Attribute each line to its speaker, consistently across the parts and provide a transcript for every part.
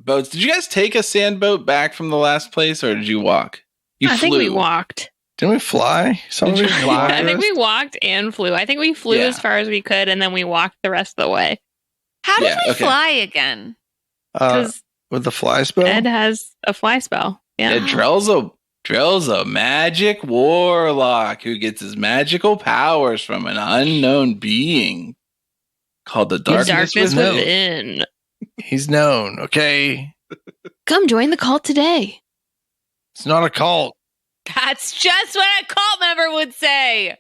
Speaker 1: boats. Did you guys take a sand boat back from the last place, or did you walk?
Speaker 2: I think we walked.
Speaker 3: Didn't we fly?
Speaker 2: I think we walked and flew. I think we flew as far as we could, and then we walked the rest of the way.
Speaker 4: How did we fly again?
Speaker 3: With the fly spell?
Speaker 2: Ed has a fly spell. Yeah.
Speaker 1: Drell's a magic warlock who gets his magical powers from an unknown being called the Darkness
Speaker 2: Within.
Speaker 3: He's known, okay?
Speaker 2: Come join the cult today.
Speaker 3: It's not a cult.
Speaker 4: That's just what a cult member would say.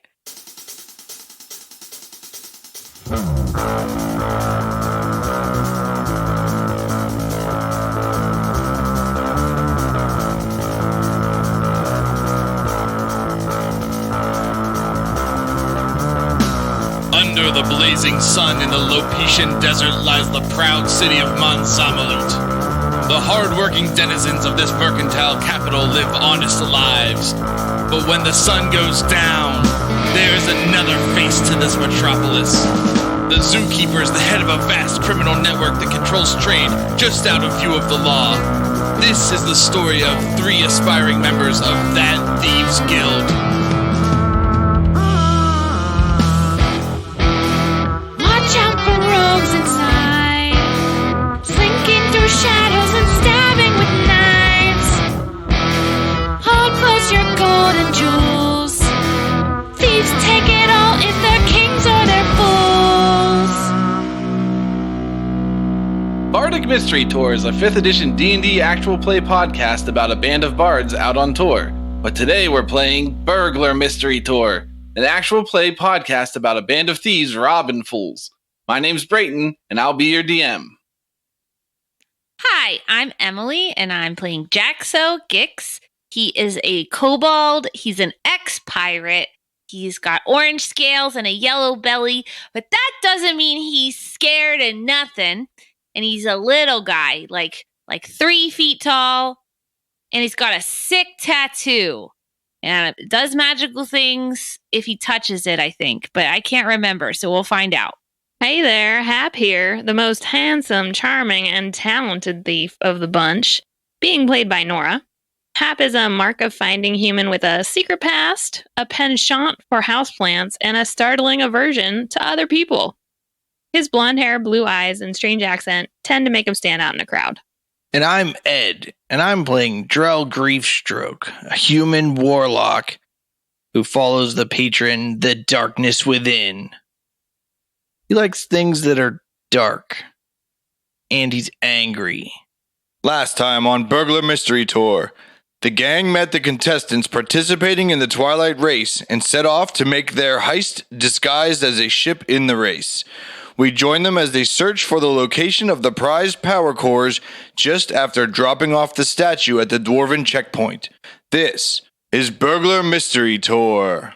Speaker 5: Under the blazing sun in the Lopetian desert lies the proud city of Mansamalot. The hard-working denizens of this mercantile capital live honest lives. But when the sun goes down, there is another face to this metropolis. The zookeeper is the head of a vast criminal network that controls trade just out of view of the law. This is the story of 3 aspiring members of that Thieves' Guild.
Speaker 6: Watch out for rogues inside, slinking through shadows and stabbing with knives. Hold close your gold and jewels. Thieves take it all if they're kings or they're fools.
Speaker 1: Bardic Mystery Tour is a 5th edition D&D actual play podcast about a band of bards out on tour. But today we're playing Burglar Mystery Tour, an actual play podcast about a band of thieves robbing fools. My name's Brayton, and I'll be your DM.
Speaker 4: Hi, I'm Emily, and I'm playing Jaxo Gix. He is a kobold. He's an ex-pirate. He's got orange scales and a yellow belly, but that doesn't mean he's scared and nothing. And he's a little guy, like 3 feet tall, and he's got a sick tattoo. And it does magical things if he touches it, I think, but I can't remember, so we'll find out.
Speaker 2: Hey there, Hap here, the most handsome, charming, and talented thief of the bunch, being played by Nora. Hap is a mark of finding human with a secret past, a penchant for houseplants, and a startling aversion to other people. His blonde hair, blue eyes, and strange accent tend to make him stand out in a crowd.
Speaker 3: And I'm Ed, and I'm playing Drell Griefstroke, a human warlock who follows the patron, the darkness within. He likes things that are dark, and he's angry.
Speaker 7: Last time on Burglar Mystery Tour, the gang met the contestants participating in the Twilight race and set off to make their heist disguised as a ship in the race. We join them as they search for the location of the prized power cores just after dropping off the statue at the Dwarven checkpoint. This is Burglar Mystery Tour.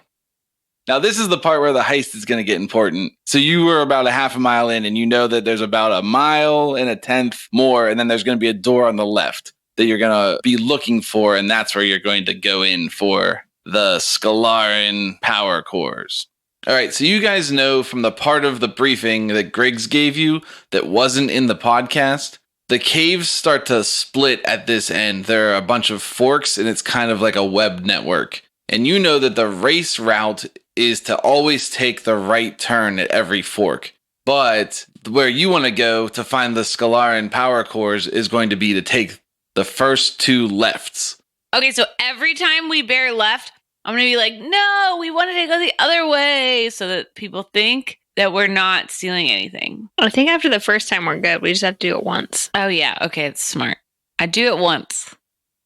Speaker 1: Now, this is the part where the heist is going to get important. So you were about a half a mile in, and you know that there's about a mile and a tenth more, and then there's going to be a door on the left that you're going to be looking for, and that's where you're going to go in for the Scalaran power cores. All right, so you guys know from the part of the briefing that Griggs gave you that wasn't in the podcast, the caves start to split at this end. There are a bunch of forks, and it's kind of like a web network. And you know that the race route is to always take the right turn at every fork. But where you want to go to find the Scalaran power cores is going to be to take the first 2 lefts.
Speaker 4: Okay, so every time we bear left, I'm going to be like, no, we wanted to go the other way, so that people think that we're not stealing anything.
Speaker 2: I think after the first time we're good. We just have to do it once.
Speaker 4: Oh, yeah. Okay, it's smart. I do it once.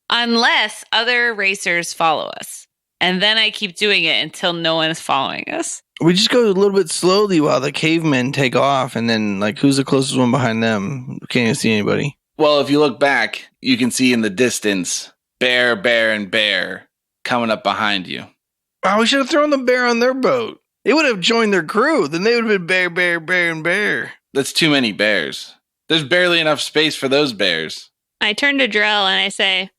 Speaker 4: Unless other racers follow us. And then I keep doing it until no one is following us.
Speaker 3: We just go a little bit slowly while the cavemen take off, and then, who's the closest one behind them? We can't even see anybody.
Speaker 1: Well, if you look back, you can see in the distance, bear, and bear coming up behind you.
Speaker 3: Oh, we should have thrown the bear on their boat. They would have joined their crew. Then they would have been bear, and bear.
Speaker 1: That's too many bears. There's barely enough space for those bears.
Speaker 2: I turn to Drell and I say,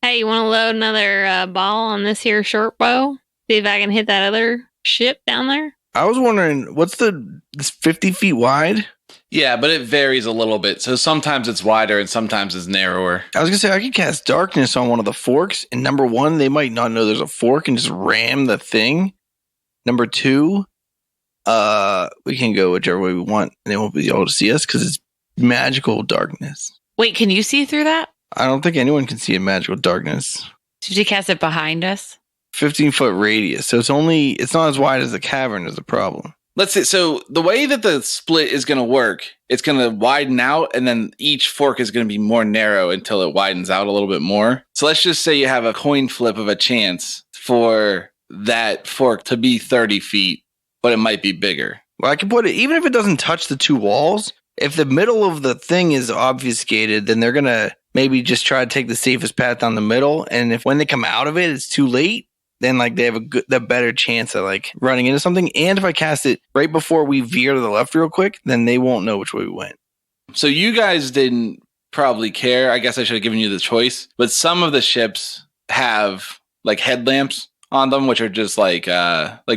Speaker 2: hey, you want to load another ball on this here short bow? See if I can hit that other ship down there?
Speaker 3: I was wondering, what's this 50 feet wide?
Speaker 1: Yeah, but it varies a little bit. So sometimes it's wider and sometimes it's narrower.
Speaker 3: I was going to say, I could cast darkness on one of the forks. And number one, they might not know there's a fork and just ram the thing. Number two, we can go whichever way we want. And they won't be able to see us because it's magical darkness.
Speaker 4: Wait, can you see through that?
Speaker 3: I don't think anyone can see in magical darkness.
Speaker 4: Did you cast it behind us?
Speaker 3: 15-foot radius. So it's not as wide as the cavern is the problem.
Speaker 1: Let's see. So the way that the split is going to work, it's going to widen out and then each fork is going to be more narrow until it widens out a little bit more. So let's just say you have a coin flip of a chance for that fork to be 30 feet, but it might be bigger.
Speaker 3: Well, I can put it, even if it doesn't touch the two walls, if the middle of the thing is obfuscated, then they're going to maybe just try to take the safest path down the middle. And if when they come out of it, it's too late, then like they have the better chance of like running into something. And if I cast it right before we veer to the left real quick, then they won't know which way we went.
Speaker 1: So you guys didn't probably care. I guess I should have given you the choice. But some of the ships have like headlamps on them, which are just like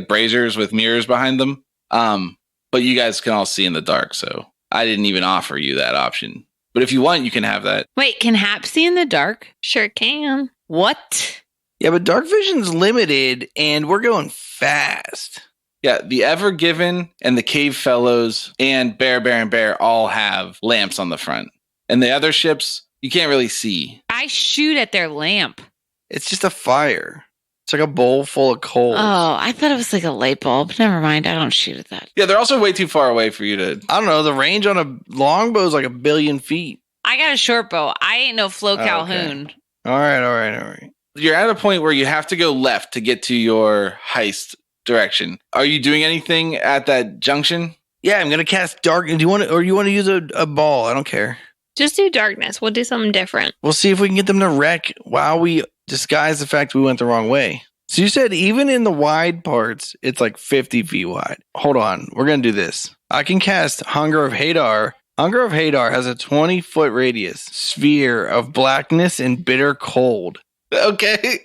Speaker 1: braziers with mirrors behind them. But you guys can all see in the dark, so I didn't even offer you that option. But if you want, you can have that.
Speaker 4: Wait, can Hap see in the dark?
Speaker 2: Sure can.
Speaker 4: What?
Speaker 3: Yeah, but dark vision's limited, and we're going fast.
Speaker 1: Yeah, the Ever Given and the Cave Fellows and Bear all have lamps on the front. And the other ships, you can't really see.
Speaker 4: I shoot at their lamp.
Speaker 3: It's just a fire. It's like a bowl full of coals.
Speaker 4: Oh, I thought it was like a light bulb. Never mind. I don't shoot at that.
Speaker 1: Yeah, they're also way too far away for you to...
Speaker 3: I don't know. The range on a longbow is like 1 billion feet.
Speaker 4: I got a short bow. I ain't no Flo Calhoun.
Speaker 3: Okay. All right.
Speaker 1: You're at a point where you have to go left to get to your heist direction. Are you doing anything at that junction?
Speaker 3: Yeah, I'm gonna cast dark. Do you want to use a ball? I don't care.
Speaker 2: Just do darkness. We'll do something different.
Speaker 3: We'll see if we can get them to wreck while we disguise the fact we went the wrong way. So you said even in the wide parts, it's like 50 feet wide. Hold on, we're gonna do this. I can cast Hunger of Hadar. Hunger of Hadar has a 20-foot radius sphere of blackness and bitter cold.
Speaker 1: Okay.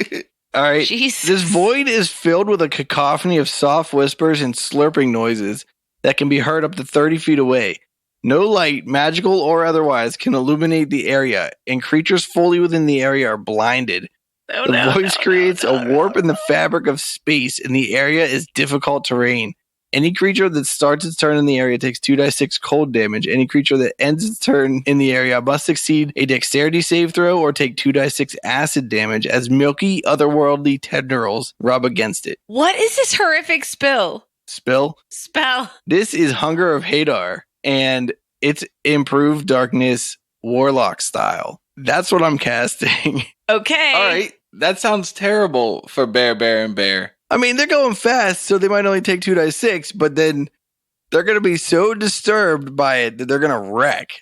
Speaker 3: All right.
Speaker 4: Jesus.
Speaker 3: This void is filled with a cacophony of soft whispers and slurping noises that can be heard up to 30 feet away. No light, magical or otherwise, can illuminate the area, and creatures fully within the area are blinded. The voice creates a warp in the fabric of space, and the area is difficult terrain. Any creature that starts its turn in the area takes 2d6 cold damage. Any creature that ends its turn in the area must succeed a dexterity save throw or take 2d6 acid damage as milky, otherworldly tendrils rub against it.
Speaker 4: What is this horrific spell?
Speaker 3: Spell? This is Hunger of Hadar, and it's improved darkness warlock style. That's what I'm casting.
Speaker 4: Okay.
Speaker 1: All right. That sounds terrible for Bear.
Speaker 3: I mean, they're going fast, so they might only take 2d6, but then they're going to be so disturbed by it that they're going to wreck.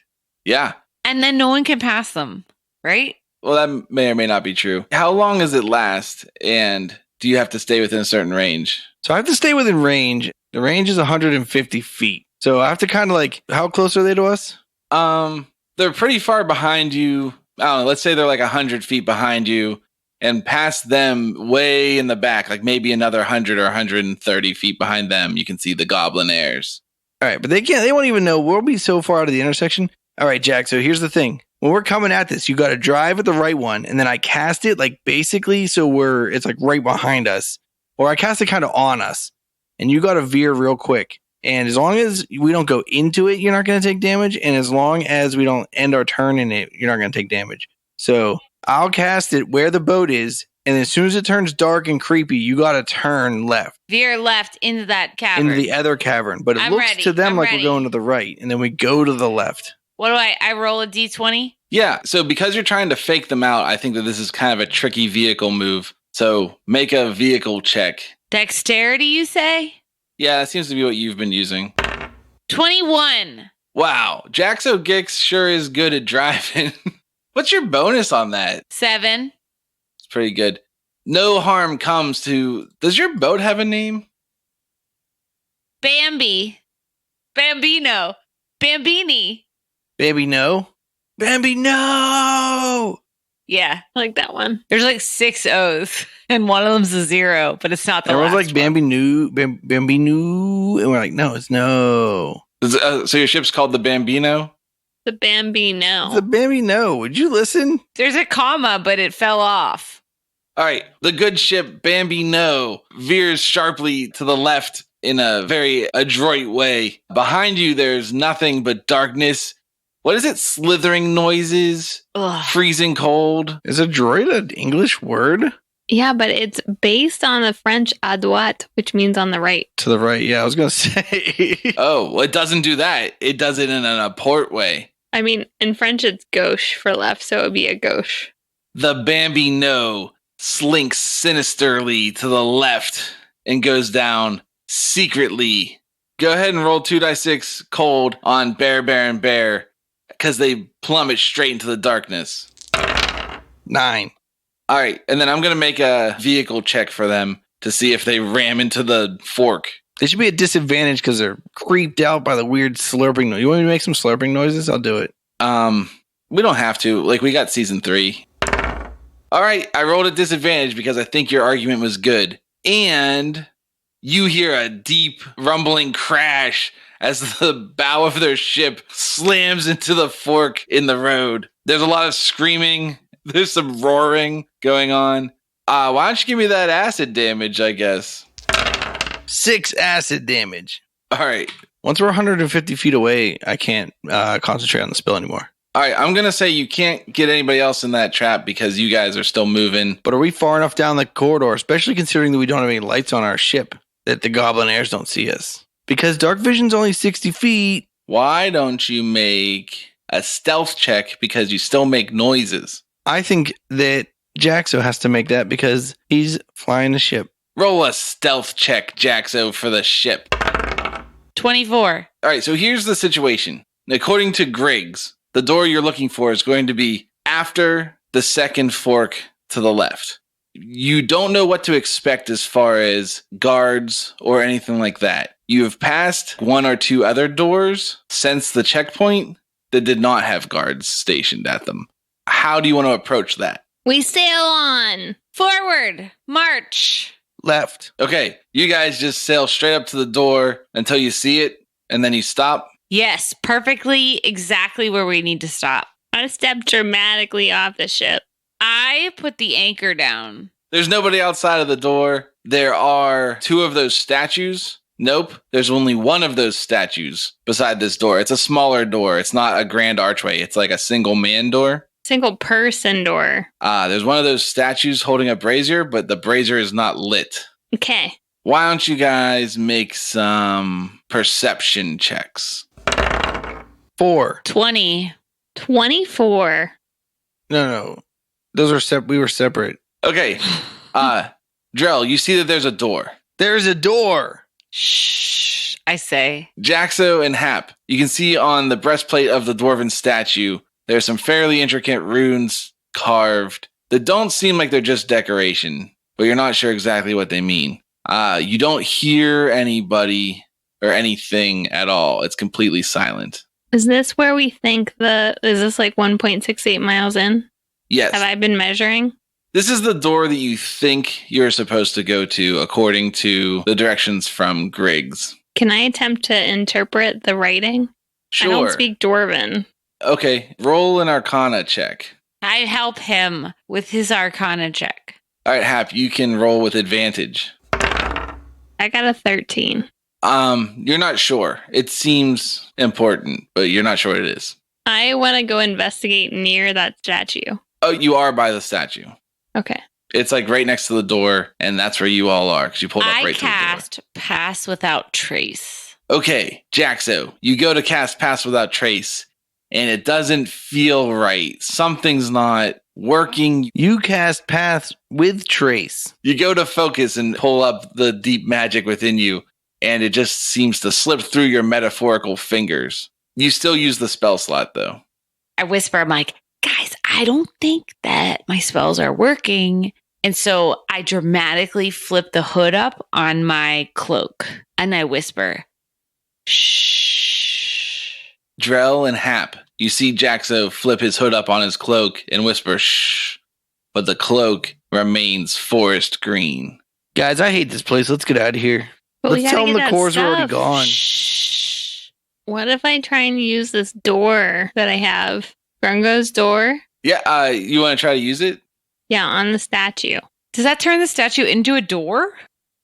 Speaker 1: Yeah.
Speaker 4: And then no one can pass them, right?
Speaker 1: Well, that may or may not be true. How long does it last? And do you have to stay within a certain range?
Speaker 3: So I have to stay within range. The range is 150 feet. So I have to kind of like, how close are they to us?
Speaker 1: They're pretty far behind you. I don't know. Let's say they're like 100 feet behind you. And past them, way in the back, like maybe another 100 or 130 feet behind them, you can see the Goblin Airs.
Speaker 3: All right, but they won't even know. We'll be so far out of the intersection. All right, Jack, so here's the thing. When we're coming at this, you got to drive at the right one, and then I cast it like basically so it's like right behind us. Or I cast it kind of on us, and you got to veer real quick. And as long as we don't go into it, you're not going to take damage. And as long as we don't end our turn in it, you're not going to take damage. So I'll cast it where the boat is, and as soon as it turns dark and creepy, you got to turn left.
Speaker 4: Veer left into that cavern.
Speaker 3: Into the other cavern. But it looks to them like we're going to the right, and then we go to the left.
Speaker 4: What do I roll a d20?
Speaker 1: Yeah, so because you're trying to fake them out, I think that this is kind of a tricky vehicle move. So make a vehicle check.
Speaker 4: Dexterity, you say?
Speaker 1: Yeah, that seems to be what you've been using.
Speaker 4: 21.
Speaker 1: Wow, Jaxo Gix sure is good at driving. What's your bonus on that?
Speaker 4: 7.
Speaker 1: It's pretty good. No harm comes to... Does your boat have a name?
Speaker 4: Bambi. Bambino. Bambini.
Speaker 3: Baby, no. Bambi, no!
Speaker 4: Yeah.
Speaker 2: I like that one.
Speaker 4: There's like 6 O's, and one of them's a 0, but it's not the
Speaker 3: Everyone's
Speaker 4: last
Speaker 3: like Bambi, new, Bambi, new, and we're like, no, it's no.
Speaker 1: So your ship's called the Bambino?
Speaker 2: The Bambino.
Speaker 3: The Bambino. Would you listen?
Speaker 4: There's a comma, but it fell off.
Speaker 1: All right. The good ship Bambino veers sharply to the left in a very adroit way. Behind you, there's nothing but darkness. What is it? Slithering noises?
Speaker 4: Ugh.
Speaker 1: Freezing cold?
Speaker 3: Is adroit an English word?
Speaker 2: Yeah, but it's based on the French à droite, which means on the right.
Speaker 3: To the right, yeah, I was going to say.
Speaker 1: Oh, well, it doesn't do that. It does it in a port way.
Speaker 2: I mean, in French, it's gauche for left, so it would be a gauche.
Speaker 1: The Bambino slinks sinisterly to the left and goes down secretly. Go ahead and roll 2d6 cold on Bear, and Bear, because they plummet straight into the darkness.
Speaker 3: 9.
Speaker 1: All right, and then I'm going to make a vehicle check for them to see if they ram into the fork.
Speaker 3: They should be at disadvantage because they're creeped out by the weird slurping noise. You want me to make some slurping noises? I'll do it.
Speaker 1: We don't have to. Like, we got season 3. All right, I rolled a disadvantage because I think your argument was good. And you hear a deep rumbling crash as the bow of their ship slams into the fork in the road. There's a lot of screaming. There's some roaring going on. Why don't you give me that acid damage, I guess?
Speaker 3: 6 acid damage.
Speaker 1: All right.
Speaker 3: Once we're 150 feet away, I can't concentrate on the spell anymore.
Speaker 1: All right, I'm going to say you can't get anybody else in that trap because you guys are still moving.
Speaker 3: But are we far enough down the corridor, especially considering that we don't have any lights on our ship, that the goblin airs don't see us? Because dark vision's only 60 feet.
Speaker 1: Why don't you make a stealth check because you still make noises?
Speaker 3: I think that Jaxo has to make that because he's flying the ship.
Speaker 1: Roll a stealth check, Jaxo, for the ship.
Speaker 4: 24.
Speaker 1: All right, so here's the situation. According to Griggs, the door you're looking for is going to be after the second fork to the left. You don't know what to expect as far as guards or anything like that. You have passed 1 or 2 other doors since the checkpoint that did not have guards stationed at them. How do you want to approach that?
Speaker 2: We sail on.
Speaker 4: Forward. March.
Speaker 3: Left.
Speaker 1: Okay, you guys just sail straight up to the door until you see it, and then you stop.
Speaker 4: Yes, perfectly exactly where we need to stop.
Speaker 2: I step dramatically off the ship.
Speaker 4: I put the anchor down.
Speaker 1: There's nobody outside of the door. There are 2 of those statues. Nope, there's only 1 of those statues beside this door. It's a smaller door. It's not a grand archway. It's like a single man door.
Speaker 2: Single person door.
Speaker 1: There's one of those statues holding a brazier, but the brazier is not lit.
Speaker 2: Okay.
Speaker 1: Why don't you guys make some perception checks?
Speaker 3: 4.
Speaker 4: 20.
Speaker 2: 24.
Speaker 3: No. Those are we were separate.
Speaker 1: Okay. Drell, you see that there's a door.
Speaker 3: There's a door.
Speaker 4: Shh, I say.
Speaker 1: Jaxo and Hap, you can see on the breastplate of the dwarven statue, there's some fairly intricate runes carved that don't seem like they're just decoration, but you're not sure exactly what they mean. You don't hear anybody or anything at all. It's completely silent.
Speaker 2: Is this where we think is this like 1.68 miles in?
Speaker 1: Yes.
Speaker 2: Have I been measuring?
Speaker 1: This is the door that you think you're supposed to go to according to the directions from Griggs.
Speaker 2: Can I attempt to interpret the writing?
Speaker 1: Sure.
Speaker 2: I don't speak Dwarven.
Speaker 1: Okay, roll an Arcana check.
Speaker 4: I'd help him with his Arcana check.
Speaker 1: All right, Hap, you can roll with advantage.
Speaker 2: I got a 13.
Speaker 1: You're not sure. It seems important, but you're not sure what it is.
Speaker 2: I want to go investigate near that statue.
Speaker 1: Oh, you are by the statue.
Speaker 2: Okay.
Speaker 1: It's like right next to the door, and that's where you all are because you pulled up
Speaker 4: I
Speaker 1: right to the door.
Speaker 4: cast Pass Without Trace.
Speaker 1: Okay, Jaxo, you go to cast Pass Without Trace, and it doesn't feel right. Something's not working.
Speaker 3: You cast Path with Trace.
Speaker 1: You go to focus and pull up the deep magic within you, and it just seems to slip through your metaphorical fingers. You still use the spell slot, though.
Speaker 4: I whisper, I'm like, guys, I don't think that my spells are working. And so I dramatically flip the hood up on my cloak, and I whisper, shh.
Speaker 1: Drell and Hap, you see Jaxo flip his hood up on his cloak and whisper, shh, but the cloak remains forest green.
Speaker 3: Guys, I hate this place. Let's get out of here.
Speaker 2: But we
Speaker 3: Let's
Speaker 2: gotta
Speaker 3: tell them
Speaker 2: get
Speaker 3: the
Speaker 2: that
Speaker 3: cores are already
Speaker 2: stuff.
Speaker 3: gone.
Speaker 4: Shh.
Speaker 2: What if I try and use this door that I have? Grungo's door?
Speaker 1: Yeah, you want to try to use it?
Speaker 2: Yeah, on the statue.
Speaker 8: Does that turn the statue into a door?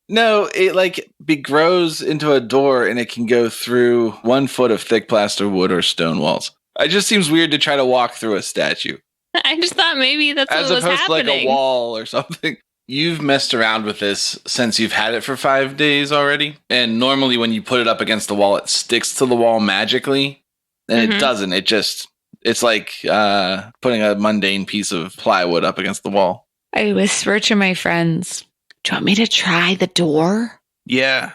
Speaker 1: No, it grows into a door and it can go through 1 foot of thick plaster wood or stone walls. It just seems weird to try to walk through a statue.
Speaker 2: I just thought maybe that's
Speaker 1: as
Speaker 2: what was
Speaker 1: opposed
Speaker 2: happening.
Speaker 1: to like a wall or something. You've messed around with this since you've had it for 5 days already. And normally when you put it up against the wall, it sticks to the wall magically. And it doesn't. It's like putting a mundane piece of plywood up against the wall.
Speaker 8: I whisper to my friends, do you want me to try the door?
Speaker 3: Yeah.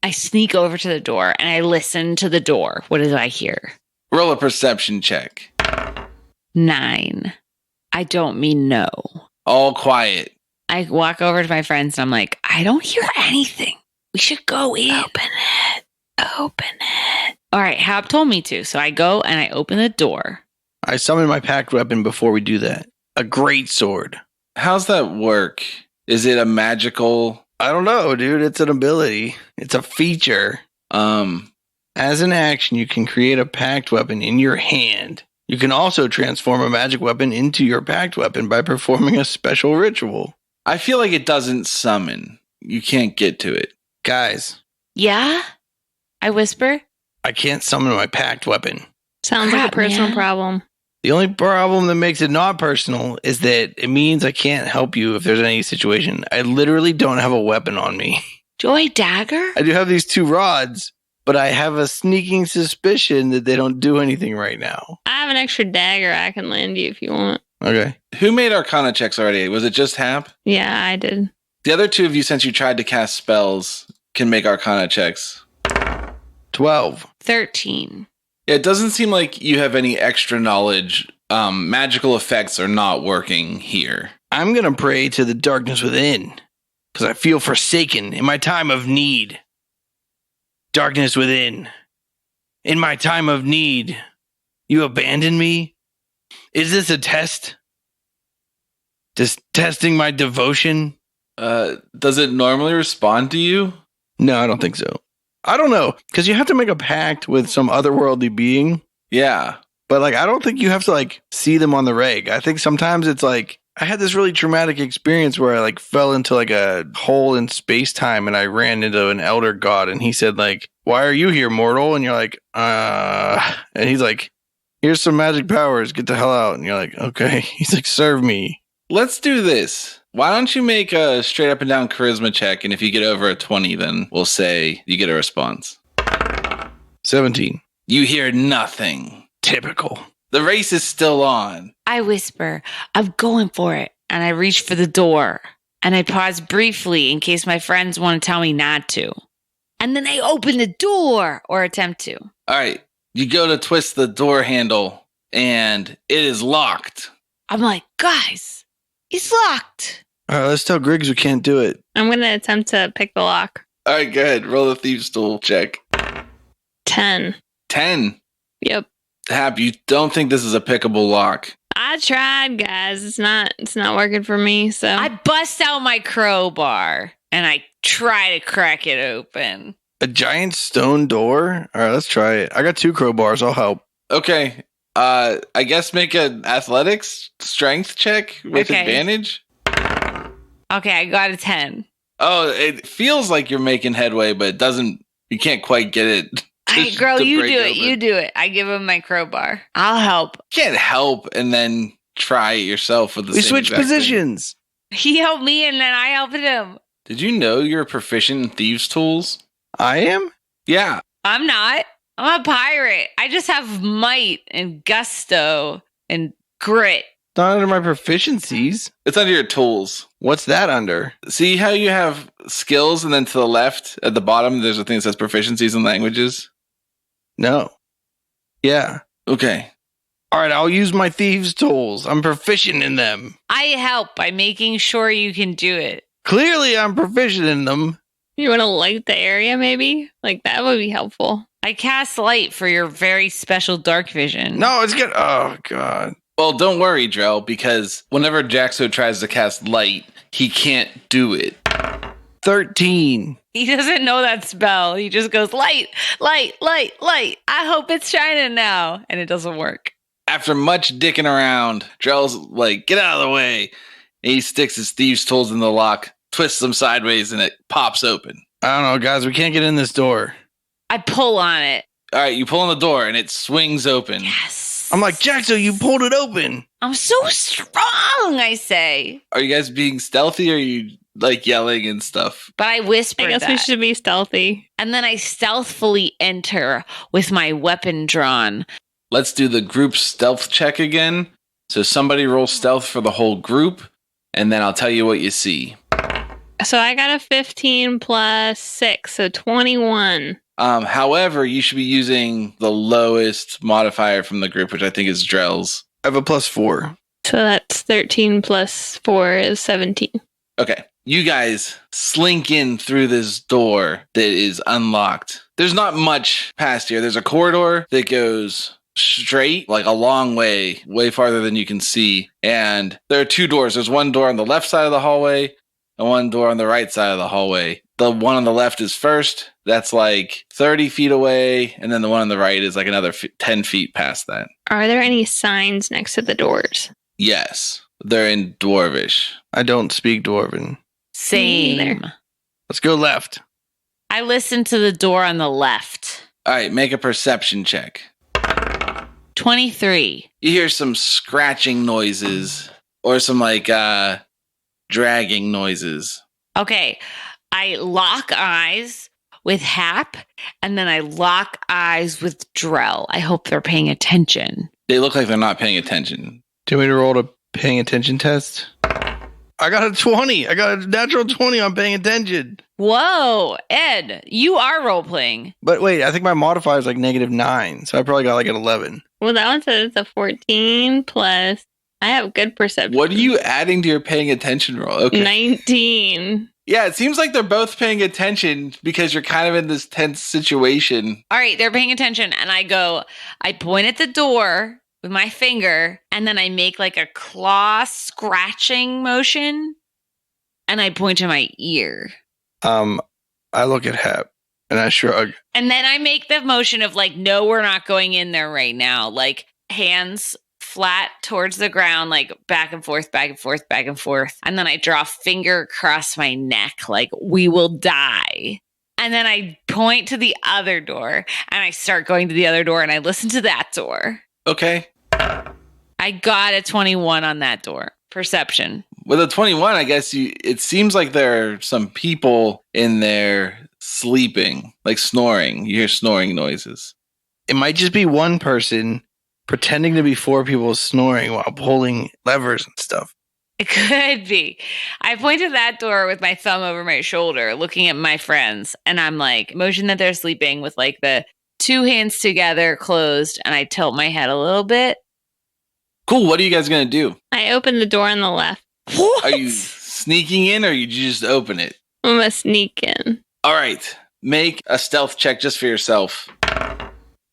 Speaker 8: I sneak over to the door and I listen to the door. What do I hear?
Speaker 1: Roll a perception check.
Speaker 8: 9. I don't mean no.
Speaker 1: All quiet.
Speaker 8: I walk over to my friends and I'm like, I don't hear anything. We should go in. Open it. All right, Hap told me to. So I go and I open the door.
Speaker 3: I summon my packed weapon before we do that. A great sword.
Speaker 1: How's that work? Is it a magical?
Speaker 3: I don't know, dude. It's an ability. It's a feature. As an action, you can create a packed weapon in your hand. You can also transform a magic weapon into your packed weapon by performing a special ritual.
Speaker 1: I feel like it doesn't summon. You can't get to it.
Speaker 3: Guys,
Speaker 8: Yeah? I whisper.
Speaker 3: I can't summon my packed weapon.
Speaker 2: Sounds like
Speaker 8: Crap,
Speaker 2: a personal
Speaker 8: man.
Speaker 2: problem.
Speaker 3: The only problem that makes it not personal is that it means I can't help you if there's any situation. I literally don't have a weapon on me.
Speaker 8: Joy dagger?
Speaker 3: I do have these 2 rods, but I have a sneaking suspicion that they don't do anything right now.
Speaker 2: I have an extra dagger I can lend you if you want.
Speaker 3: Okay.
Speaker 1: Who made Arcana checks already? Was it just Hap?
Speaker 2: Yeah, I did.
Speaker 1: The other 2 of you, since you tried to cast spells, can make Arcana checks.
Speaker 3: 12.
Speaker 8: 13.
Speaker 1: Yeah, it doesn't seem like you have any extra knowledge. Magical effects are not working here.
Speaker 3: I'm going to pray to the darkness within because I feel forsaken in my time of need. Darkness within. In my time of need, you abandon me? Is this a test? Just testing my devotion?
Speaker 1: Does it normally respond to you?
Speaker 3: No, I don't think so. I don't know, because you have to make a pact with some otherworldly being.
Speaker 1: Yeah.
Speaker 3: But I don't think you have to see them on the reg. I think sometimes it's I had this really traumatic experience where I fell into a hole in space time and I ran into an elder god and he said why are you here, mortal? And you're and he's here's some magic powers, get the hell out. And you're okay. He's serve me.
Speaker 1: Let's do this. Why don't you make a straight up and down charisma check, and if you get over a 20, then we'll say you get a response.
Speaker 3: 17.
Speaker 1: You hear nothing.
Speaker 3: Typical.
Speaker 1: The race is still on.
Speaker 8: I whisper, I'm going for it. And I reach for the door. And I pause briefly in case my friends want to tell me not to. And then I open the door, or attempt to.
Speaker 1: All right. You go to twist the door handle, and it is locked.
Speaker 8: I'm like, guys, it's locked.
Speaker 3: All right, let's tell Griggs we can't do it.
Speaker 2: I'm going to attempt to pick the lock.
Speaker 1: All right, go ahead. Roll the thieves' tool check.
Speaker 2: 10.
Speaker 1: 10.
Speaker 2: Yep.
Speaker 1: Hap, you don't think this is a pickable lock.
Speaker 2: I tried, guys. It's not working for me, so.
Speaker 8: I bust out my crowbar and I try to crack it open.
Speaker 3: A giant stone door? All right, let's try it. I got 2 crowbars. I'll help.
Speaker 1: Okay. I guess make an athletics strength check with
Speaker 8: Okay.
Speaker 1: advantage.
Speaker 8: Okay, I got a 10.
Speaker 1: Oh, it feels like you're making headway, but it doesn't. You can't quite get it.
Speaker 8: Hey, girl,
Speaker 1: to
Speaker 8: you
Speaker 1: break
Speaker 8: do it.
Speaker 1: open.
Speaker 8: You do it. I give him my crowbar. I'll help.
Speaker 1: You can't help and then try it yourself with the
Speaker 3: We
Speaker 1: same
Speaker 3: switch
Speaker 1: exact thing.
Speaker 3: positions.
Speaker 8: He helped me and then I helped him.
Speaker 1: Did you know you're proficient in thieves' tools?
Speaker 3: I am?
Speaker 1: Yeah.
Speaker 8: I'm not. I'm a pirate. I just have might and gusto and grit.
Speaker 3: Not under my proficiencies.
Speaker 1: It's under your tools.
Speaker 3: What's that under?
Speaker 1: See how you have skills and then to the left at the bottom there's a thing that says proficiencies in languages?
Speaker 3: No. Yeah.
Speaker 1: Okay.
Speaker 3: All right, I'll use my thieves' tools. I'm proficient in them.
Speaker 8: I help by making sure you can do it.
Speaker 3: Clearly, I'm proficient in them.
Speaker 2: You want to light the area, maybe? That would be helpful.
Speaker 8: I cast light for your very special dark vision.
Speaker 3: No, it's good. Oh, God.
Speaker 1: Well, don't worry, Drell, because whenever Jaxo tries to cast light, he can't do it.
Speaker 3: 13.
Speaker 8: He doesn't know that spell. He just goes, light, light, light, light. I hope it's shining now. And it doesn't work.
Speaker 1: After much dicking around, Drell's like, get out of the way. And he sticks his thieves' tools in the lock, twists them sideways, and it pops open.
Speaker 3: I don't know, guys. We can't get in this door.
Speaker 8: I pull on it.
Speaker 1: All right, you pull on the door, and it swings open.
Speaker 8: Yes.
Speaker 3: I'm like, Jaxo, you pulled it open.
Speaker 8: I'm so strong, I say.
Speaker 1: Are you guys being stealthy, or are you like yelling and stuff?
Speaker 8: But I whispered
Speaker 2: I guess
Speaker 8: that.
Speaker 2: we should be stealthy.
Speaker 8: And then I stealthily enter with my weapon drawn.
Speaker 1: Let's do the group stealth check again. So somebody roll stealth for the whole group, and then I'll tell you what you see.
Speaker 2: So I got a 15 plus 6, so 21.
Speaker 1: However, you should be using the lowest modifier from the group, which I think is Drell's.
Speaker 3: I have a +4.
Speaker 2: So that's 13 plus 4 is 17.
Speaker 1: Okay. You guys slink in through this door that is unlocked. There's not much past here. There's a corridor that goes straight, like a long way farther than you can see. And there are 2 doors. There's one door on the left side of the hallway and one door on the right side of the hallway. The one on the left is first. That's like 30 feet away. And then the one on the right is like another 10 feet past that.
Speaker 2: Are there any signs next to the doors?
Speaker 1: Yes. They're in Dwarvish.
Speaker 3: I don't speak Dwarven.
Speaker 8: Same.
Speaker 2: neither.
Speaker 3: Let's go left.
Speaker 8: I listen to the door on the left.
Speaker 1: All right, make a perception check.
Speaker 8: 23.
Speaker 1: You hear some scratching noises or some like dragging noises.
Speaker 8: Okay. I lock eyes with Hap, and then I lock eyes with Drell. I hope they're paying attention.
Speaker 1: They look like they're not paying attention.
Speaker 3: Do you want me to roll a paying attention test? I got a 20. I got a natural 20 on paying attention.
Speaker 8: Whoa, Ed, you are role playing.
Speaker 3: But wait, I think my modifier is like -9. So I probably got like an 11.
Speaker 2: Well, that one says it's a 14 plus. I have good perception.
Speaker 1: What are you adding to your paying attention roll? Okay.
Speaker 2: 19.
Speaker 1: Yeah, it seems like they're both paying attention because you're kind of in this tense situation.
Speaker 8: All right, they're paying attention. And I point at the door with my finger, and then I make like a claw scratching motion, and I point to my ear.
Speaker 3: I look at Hap and I shrug.
Speaker 8: And then I make the motion of like, no, we're not going in there right now. Like hands flat towards the ground, like back and forth, back and forth, back and forth. And then I draw a finger across my neck, like we will die. And then I point to the other door, and I start going to the other door, and I listen to that door.
Speaker 1: Okay.
Speaker 8: I got a 21 on that door. Perception.
Speaker 1: With a 21, I guess it seems like there are some people in there sleeping, like snoring. You hear snoring noises.
Speaker 3: It might just be one person pretending to be 4 people snoring while pulling levers and stuff.
Speaker 8: It could be. I point to that door with my thumb over my shoulder, looking at my friends, and I'm like, motion that they're sleeping with like the 2 hands together closed, and I tilt my head a little bit.
Speaker 1: Cool. What are you guys going to do?
Speaker 2: I open the door on the left.
Speaker 8: What?
Speaker 1: Are you sneaking in, or you just open it?
Speaker 2: I'm going to sneak in.
Speaker 1: All right. Make a stealth check just for yourself.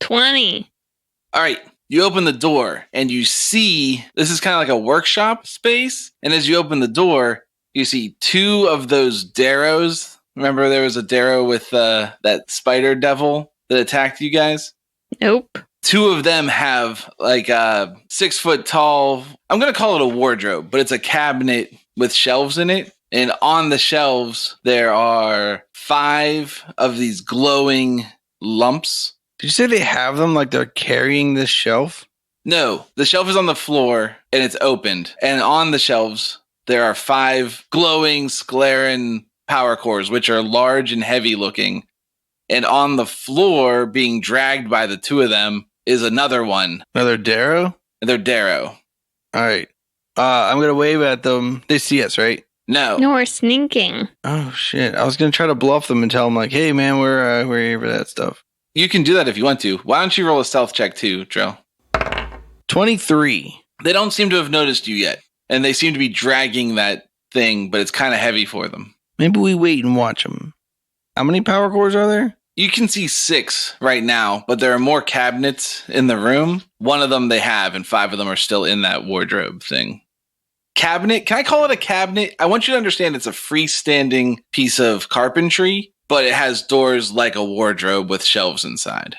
Speaker 2: 20.
Speaker 1: All right. You open the door and you see this is kind of like a workshop space. And as you open the door, you see 2 of those Darrows. Remember there was a Darrow with that spider devil that attacked you guys?
Speaker 2: Nope.
Speaker 1: 2 of them have like a 6-foot tall, I'm going to call it a wardrobe, but it's a cabinet with shelves in it. And on the shelves, there are 5 of these glowing lumps.
Speaker 3: Did you say they have them like they're carrying this shelf?
Speaker 1: No, the shelf is on the floor and it's opened. And on the shelves, there are 5 glowing scleran power cores, which are large and heavy looking. And on the floor, being dragged by the 2 of them, is another one.
Speaker 3: Another Darrow?
Speaker 1: They're Darrow.
Speaker 3: All right. I'm going to wave at them. They see us, right?
Speaker 1: No.
Speaker 2: No, we're sneaking.
Speaker 3: Oh, shit. I was going to try to bluff them and tell them like, hey, man, we're here for that stuff.
Speaker 1: You can do that if you want to. Why don't you roll a stealth check too, Drell?
Speaker 3: 23.
Speaker 1: They don't seem to have noticed you yet. And they seem to be dragging that thing, but it's kind of heavy for them.
Speaker 3: Maybe we wait and watch them. How many power cores are there?
Speaker 1: You can see 6 right now, but there are more cabinets in the room. 1 of them they have, and 5 of them are still in that wardrobe thing. cabinet. Can I call it a cabinet? I want you to understand it's a freestanding piece of carpentry, but it has doors like a wardrobe with shelves inside.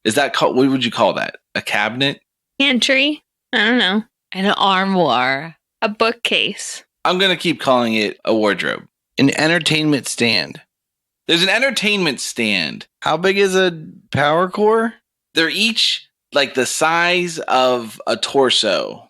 Speaker 1: Is that called, what would you call that? A cabinet?
Speaker 2: Pantry? I don't know.
Speaker 8: An armoire.
Speaker 2: A bookcase.
Speaker 1: I'm going to keep calling it a wardrobe.
Speaker 3: An entertainment stand.
Speaker 1: There's an entertainment stand.
Speaker 3: How big is a power core?
Speaker 1: They're each like the size of a torso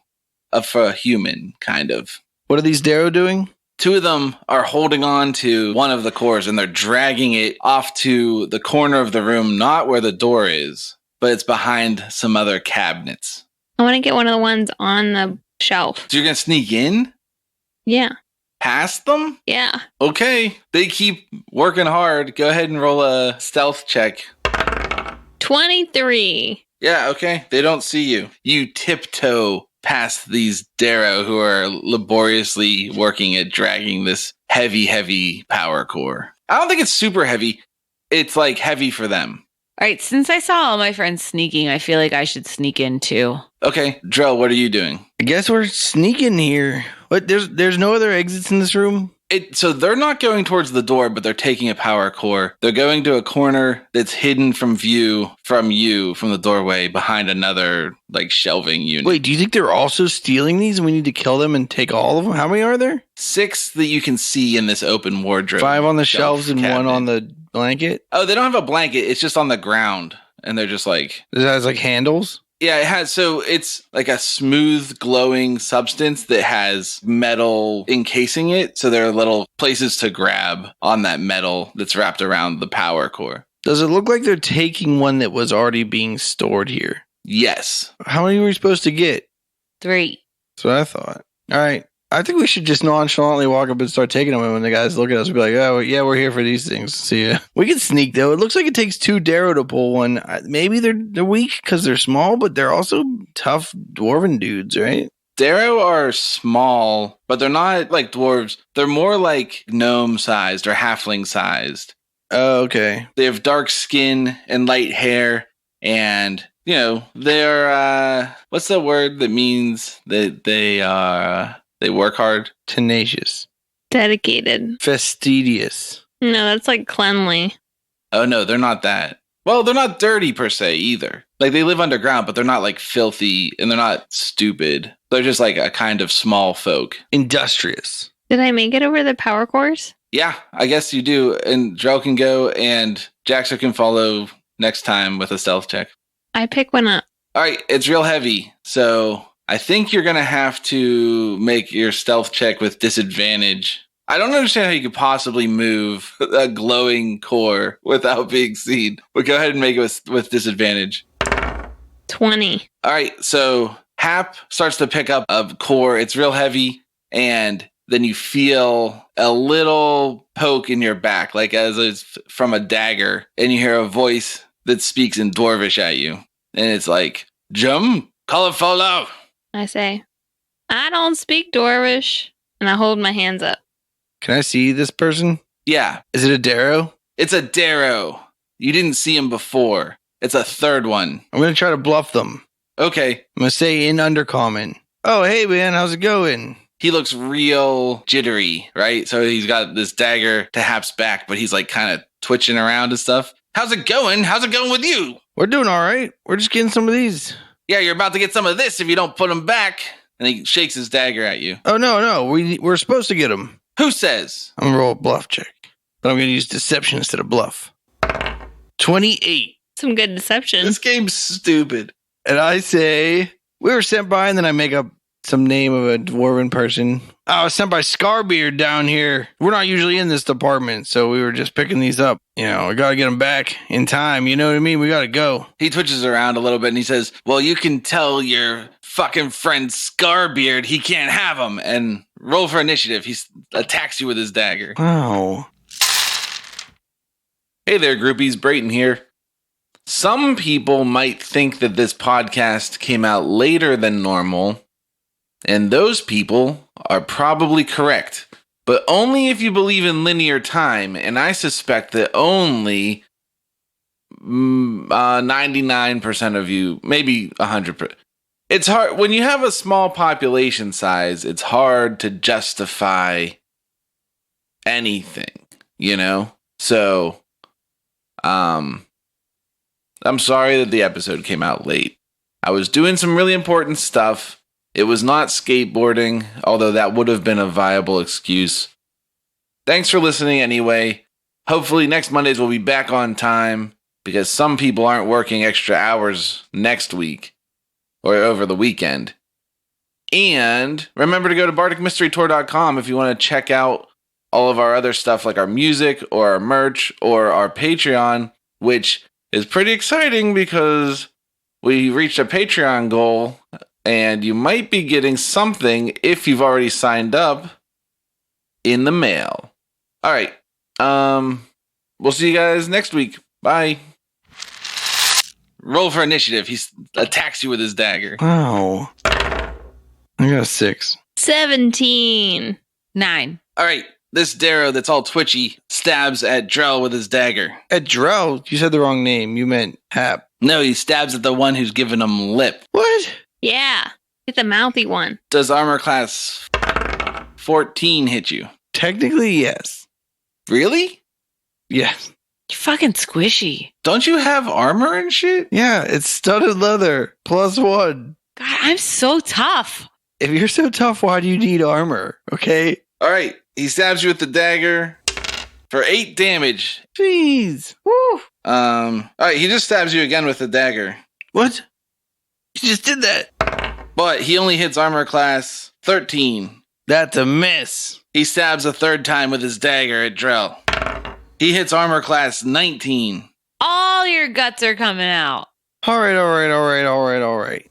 Speaker 1: of a human, kind of.
Speaker 3: What are these Darrow doing?
Speaker 1: Two of them are holding on to one of the cores and they're dragging it off to the corner of the room, not where the door is, but it's behind some other cabinets.
Speaker 2: I want to get one of the ones on the shelf.
Speaker 1: So you're going to sneak in?
Speaker 2: Yeah.
Speaker 1: Past them?
Speaker 2: Yeah.
Speaker 1: Okay. They keep working hard. Go ahead and roll a stealth check.
Speaker 2: 23.
Speaker 1: Yeah, okay. They don't see you. You tiptoe past these Darrow who are laboriously working at dragging this heavy power core. I don't think it's super heavy. It's like heavy for them.
Speaker 8: All right, since I saw all my friends sneaking, I feel like I should sneak in too.
Speaker 1: Okay, Drell, what are you doing?
Speaker 3: I guess we're sneaking here. What? There's no other exits in this room?
Speaker 1: So they're not going towards the door, but they're taking a power core. They're going to a corner that's hidden from view from you, from the doorway, behind another like shelving unit.
Speaker 3: Wait, do you think they're also stealing these and we need to kill them and take all of them? How many are there?
Speaker 1: 6 that you can see in this open wardrobe.
Speaker 3: 5 on the shelves and
Speaker 1: cabinet.
Speaker 3: 1 on the blanket?
Speaker 1: Oh, they don't have a blanket. It's just on the ground. And they're just like...
Speaker 3: It has like handles?
Speaker 1: Yeah, it has. So it's like a smooth, glowing substance that has metal encasing it. So there are little places to grab on that metal that's wrapped around the power core.
Speaker 3: Does it look like they're taking one that was already being stored here?
Speaker 1: Yes.
Speaker 3: How many were we supposed to get?
Speaker 8: 3.
Speaker 3: That's what I thought. All right. I think we should just nonchalantly walk up and start taking them. And when the guys look at us, we'll be like, oh, yeah, we're here for these things. See ya. We can sneak, though. It looks like it takes 2 Darrow to pull one. Maybe they're weak because they're small, but they're also tough dwarven dudes, right?
Speaker 1: Darrow are small, but they're not like dwarves. They're more like gnome-sized or halfling-sized.
Speaker 3: Oh, okay.
Speaker 1: They have dark skin and light hair, and, you know, they're, what's the word that means that they work hard?
Speaker 3: Tenacious.
Speaker 2: Dedicated.
Speaker 3: Fastidious.
Speaker 2: No, that's like cleanly.
Speaker 1: Oh, no, they're not that. Well, they're not dirty per se either. Like, they live underground, but they're not like filthy and they're not stupid. They're just like a kind of small folk.
Speaker 3: Industrious.
Speaker 2: Did I make it over the power cores?
Speaker 1: Yeah, I guess you do. And Drell can go and Jaxo can follow next time with a stealth check.
Speaker 2: I pick one up.
Speaker 1: All right, it's real heavy. So I think you're going to have to make your stealth check with disadvantage. I don't understand how you could possibly move a glowing core without being seen. But go ahead and make it with disadvantage.
Speaker 2: 20.
Speaker 1: All right, so Hap starts to pick up a core. It's real heavy, and then you feel a little poke in your back, like as it's from a dagger, and you hear a voice that speaks in Dwarvish at you. And it's like, Jum, call it follow.
Speaker 2: I say, I don't speak Dwarvish. And I hold my hands up.
Speaker 3: Can I see this person?
Speaker 1: Yeah,
Speaker 3: Is it a Darrow?
Speaker 1: it's a Darrow. You didn't see him before. It's a third one.
Speaker 3: I'm going to try to bluff them.
Speaker 1: Okay.
Speaker 3: I'm going to say in Undercommon. Oh, hey, man, how's it going?
Speaker 1: He looks real jittery, right? So he's got this dagger to Hap's back, but he's like kind of twitching around and stuff. How's it going? How's it going with you?
Speaker 3: We're doing all right. We're just getting some of these.
Speaker 1: Yeah, you're about to get some of this if you don't put them back. And he shakes his dagger at you.
Speaker 3: Oh, no. We're supposed to get them.
Speaker 1: Who says?
Speaker 3: I'm going to roll a bluff check. But I'm going to use deception instead of bluff. 28.
Speaker 2: Some good deception.
Speaker 1: This game's stupid.
Speaker 3: And I say, we were sent by, and then I make up some name of a dwarven person. I was sent by Scarbeard down here. We're not usually in this department, so we were just picking these up. You know, we got to get them back in time. You know what I mean? We got to go.
Speaker 1: He twitches around a little bit and he says, well, you can tell your fucking friend Scarbeard he can't have them. And roll for initiative. He attacks you with his dagger.
Speaker 3: Oh.
Speaker 1: Hey there, groupies. Brayton here. Some people might think that this podcast came out later than normal, and those people are probably correct, but only if you believe in linear time, and I suspect that only 99% of you, maybe 100%, It's hard when you have a small population size, it's hard to justify anything, you know? So, I'm sorry that the episode came out late. I was doing some really important stuff. It was not skateboarding, although that would have been a viable excuse. Thanks for listening anyway. Hopefully next Mondays we'll be back on time because some people aren't working extra hours next week or over the weekend. And remember to go to bardicmysterytour.com if you want to check out all of our other stuff like our music or our merch or our Patreon, which is pretty exciting because we reached a Patreon goal and you might be getting something if you've already signed up in the mail. All right. We'll see you guys next week. Bye. Roll for initiative. He attacks you with his dagger.
Speaker 3: Wow. I got a 6.
Speaker 2: 17.
Speaker 8: 9.
Speaker 1: All right. This Darrow that's all twitchy stabs at Drell with his dagger.
Speaker 3: At Drell, you said the wrong name. You meant Hap.
Speaker 1: No, he stabs at the one who's giving him lip.
Speaker 3: What?
Speaker 2: Yeah. Get the mouthy one.
Speaker 1: Does armor class 14 hit you?
Speaker 3: Technically, yes.
Speaker 1: Really?
Speaker 3: Yes.
Speaker 8: You're fucking squishy.
Speaker 1: Don't you have armor and shit?
Speaker 3: Yeah, it's studded leather. +1.
Speaker 8: God, I'm so tough.
Speaker 3: If you're so tough, why do you need armor? Okay?
Speaker 1: All right. He stabs you with the dagger for 8 damage.
Speaker 3: Jeez.
Speaker 8: Woo.
Speaker 1: All right. He just stabs you again with the dagger.
Speaker 3: What? You just did that.
Speaker 1: But he only hits armor class 13.
Speaker 3: That's a miss.
Speaker 1: He stabs a third time with his dagger at Drell. He hits armor class 19.
Speaker 8: All your guts are coming out.
Speaker 3: All right.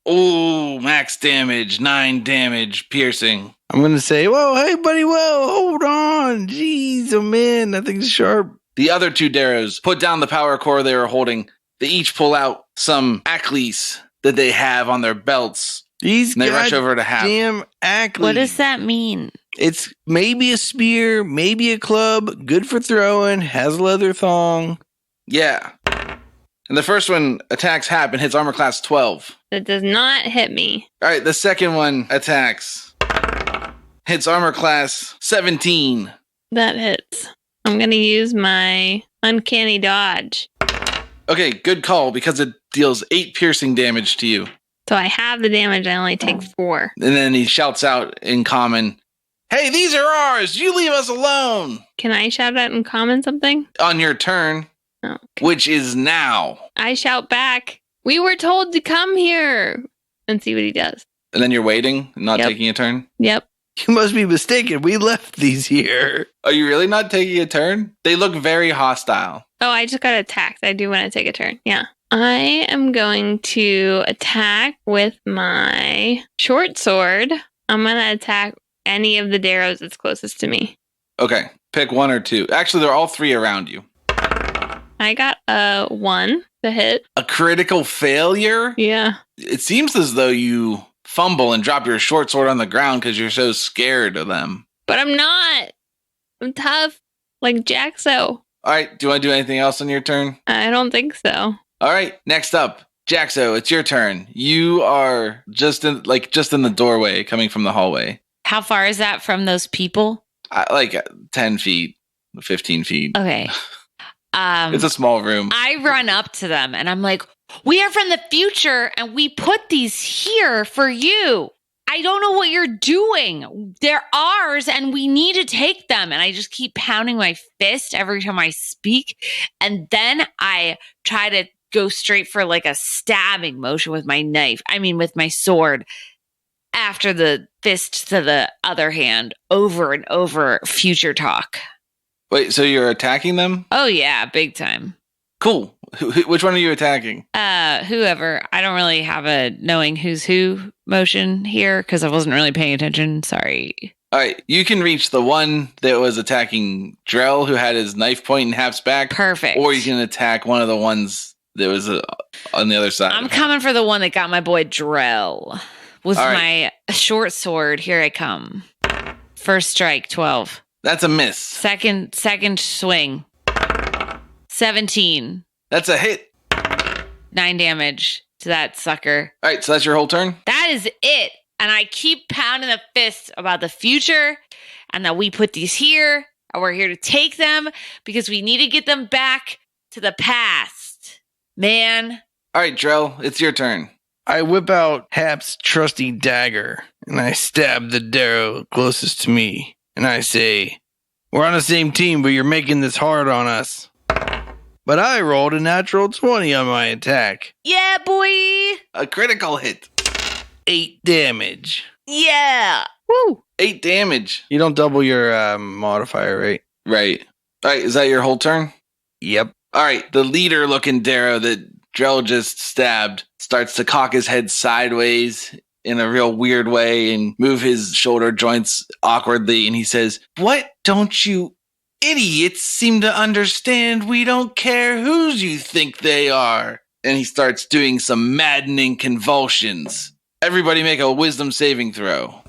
Speaker 1: Ooh, max damage, 9 damage, piercing.
Speaker 3: I'm going to say, whoa, hey, buddy, whoa, hold on. Jeez, oh, man, that thing's sharp.
Speaker 1: The other 2 Darrows put down the power core they were holding. They each pull out some Ackleys that they have on their belts.
Speaker 3: These
Speaker 1: and they rush over to Hap.
Speaker 3: Damn Ackley.
Speaker 8: What does that mean?
Speaker 3: It's maybe a spear, maybe a club, good for throwing, has a leather thong.
Speaker 1: Yeah. And the first one attacks Hap and hits armor class 12.
Speaker 2: That does not hit me.
Speaker 1: All right, the second one attacks. Hits armor class 17.
Speaker 2: That hits. I'm going to use my uncanny dodge.
Speaker 1: Okay, good call because it deals 8 piercing damage to you.
Speaker 2: So I have the damage. I only take 4.
Speaker 1: And then he shouts out in common, "Hey, these are ours! You leave us alone!"
Speaker 2: Can I shout out in common something?
Speaker 1: On your turn,
Speaker 2: Oh.
Speaker 1: which is now.
Speaker 2: I shout back, "We were told to come here!" And see what he does.
Speaker 1: And then you're waiting, not
Speaker 2: Yep.
Speaker 1: taking a turn?
Speaker 2: Yep.
Speaker 3: You must be mistaken. We left these here.
Speaker 1: Are you really not taking a turn? They look very hostile.
Speaker 2: Oh, I just got attacked. I do want to take a turn. Yeah. I am going to attack with my short sword. I'm going to attack any of the Darrows that's closest to me.
Speaker 1: Okay, pick 1 or 2. Actually, they're all 3 around you.
Speaker 2: I got a 1 to hit.
Speaker 1: A critical failure?
Speaker 2: Yeah.
Speaker 1: It seems as though you fumble and drop your short sword on the ground because you're so scared of them.
Speaker 2: But I'm not. I'm tough. Like Jaxo.
Speaker 1: All right, do you want to do anything else on your turn?
Speaker 2: I don't think so.
Speaker 1: All right, next up, Jaxo, it's your turn. You are just in the doorway coming from the hallway.
Speaker 8: How far is that from those people?
Speaker 1: Like 10 feet, 15 feet.
Speaker 8: Okay.
Speaker 1: It's a small room.
Speaker 8: I run up to them and I'm like, "We are from the future and we put these here for you. I don't know what you're doing. They're ours and we need to take them." And I just keep pounding my fist every time I speak. And then I try to go straight for like a stabbing motion with my knife. I mean, with my sword. After the fist to the other hand, over and over, future talk.
Speaker 1: Wait, so you're attacking them?
Speaker 8: Oh yeah, big time.
Speaker 1: Cool. Which one are you attacking?
Speaker 8: Whoever. I don't really have a knowing who's who motion here because I wasn't really paying attention. Sorry.
Speaker 1: All right, you can reach the one that was attacking Drell, who had his knife point in Hap's back.
Speaker 8: Perfect.
Speaker 1: Or you can attack one of the ones that was on the other side.
Speaker 8: I'm coming for the one that got my boy Drell. With my short sword, here I come. First strike, 12.
Speaker 1: That's a miss.
Speaker 8: Second swing, 17.
Speaker 1: That's a hit.
Speaker 8: 9 damage. to that sucker.
Speaker 1: All right, so that's your whole turn?
Speaker 8: That is it. And I keep pounding the fist about the future and that we put these here and we're here to take them because we need to get them back to the past. Man.
Speaker 1: All right, Drell, it's your turn.
Speaker 3: I whip out Hap's trusty dagger, and I stab the Darrow closest to me. And I say, we're on the same team, but you're making this hard on us. But I rolled a natural 20 on my attack.
Speaker 8: Yeah, boy.
Speaker 1: A critical hit.
Speaker 3: 8 damage.
Speaker 8: Yeah.
Speaker 2: Woo!
Speaker 1: 8 damage.
Speaker 3: You don't double your modifier, right?
Speaker 1: Right. All right, is that your whole turn?
Speaker 3: Yep.
Speaker 1: All right, the leader-looking Darrow that Drell just stabbed starts to cock his head sideways in a real weird way and move his shoulder joints awkwardly, and he says, "What don't you idiots seem to understand? We don't care whose you think they are." And he starts doing some maddening convulsions. Everybody make a wisdom saving throw.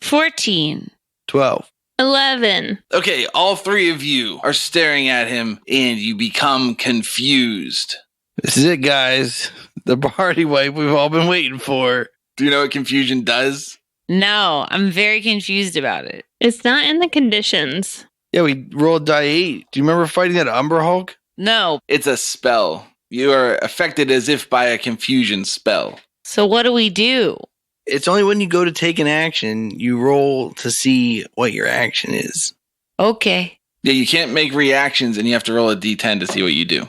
Speaker 8: 14.
Speaker 3: 12.
Speaker 2: 11.
Speaker 1: Okay, all three of you are staring at him, and you become confused.
Speaker 3: This is it, guys. The party wipe we've all been waiting for.
Speaker 1: Do you know what confusion does?
Speaker 8: No, I'm very confused about it.
Speaker 2: It's not in the conditions.
Speaker 3: Yeah, we rolled die 8. Do you remember fighting that Umber Hulk?
Speaker 8: No.
Speaker 1: It's a spell. You are affected as if by a confusion spell.
Speaker 8: So what do we do?
Speaker 3: It's only when you go to take an action, you roll to see what your action is.
Speaker 8: Okay.
Speaker 1: Yeah, you can't make reactions, and you have to roll a d10 to see what you do.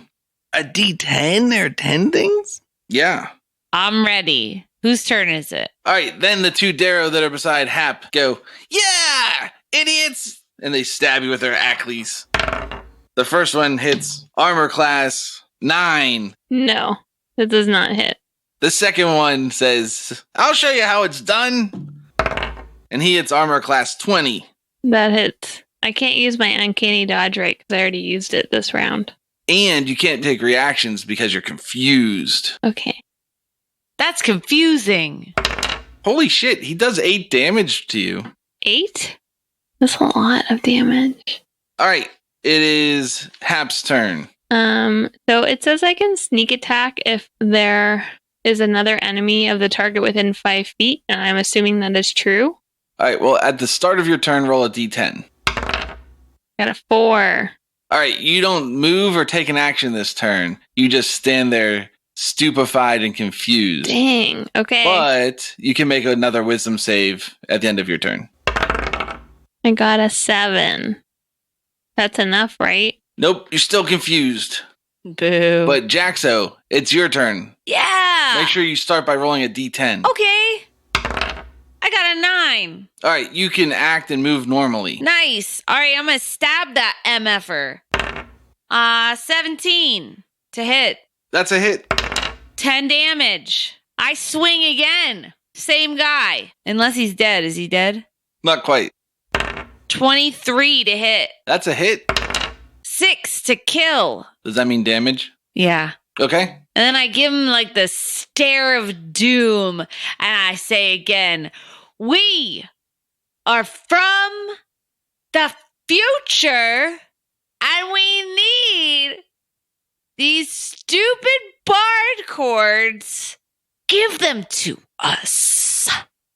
Speaker 3: A D10? There are 10 things?
Speaker 1: Yeah.
Speaker 8: I'm ready. Whose turn is it?
Speaker 1: All right, then the two Darrow that are beside Hap go, "Yeah, idiots!" And they stab you with their Acklys. The first one hits armor class 9.
Speaker 2: No, it does not hit.
Speaker 1: The second one says, "I'll show you how it's done." And he hits armor class 20.
Speaker 2: That hits. I can't use my uncanny dodge right because I already used it this round.
Speaker 1: And you can't take reactions because you're confused.
Speaker 2: Okay.
Speaker 8: That's confusing.
Speaker 1: Holy shit, he does 8 damage to you.
Speaker 2: 8? That's a lot of damage.
Speaker 1: All right, it is Hap's turn.
Speaker 2: So it says I can sneak attack if there is another enemy of the target within 5 feet, and I'm assuming that is true.
Speaker 1: All right, well, at the start of your turn, roll a d10.
Speaker 2: Got a 4.
Speaker 1: All right, you don't move or take an action this turn. You just stand there stupefied and confused.
Speaker 2: Dang. Okay.
Speaker 1: But you can make another wisdom save at the end of your turn.
Speaker 2: I got a 7. That's enough, right?
Speaker 1: Nope, you're still confused.
Speaker 8: Boo.
Speaker 1: But Jaxo, it's your turn.
Speaker 8: Yeah.
Speaker 1: Make sure you start by rolling a d10.
Speaker 8: Okay. I got a 9.
Speaker 1: All right, you can act and move normally.
Speaker 8: Nice. All right, I'm going to stab that MFer. 17 to hit.
Speaker 1: That's a hit.
Speaker 8: 10 damage. I swing again. Same guy. Unless he's dead. Is he dead?
Speaker 1: Not quite.
Speaker 8: 23 to hit.
Speaker 1: That's a hit.
Speaker 8: 6 to kill.
Speaker 1: Does that mean damage?
Speaker 8: Yeah.
Speaker 1: Okay.
Speaker 8: And then I give him like the stare of doom. And I say again, we are from the future and we need these stupid bard chords. Give them to us.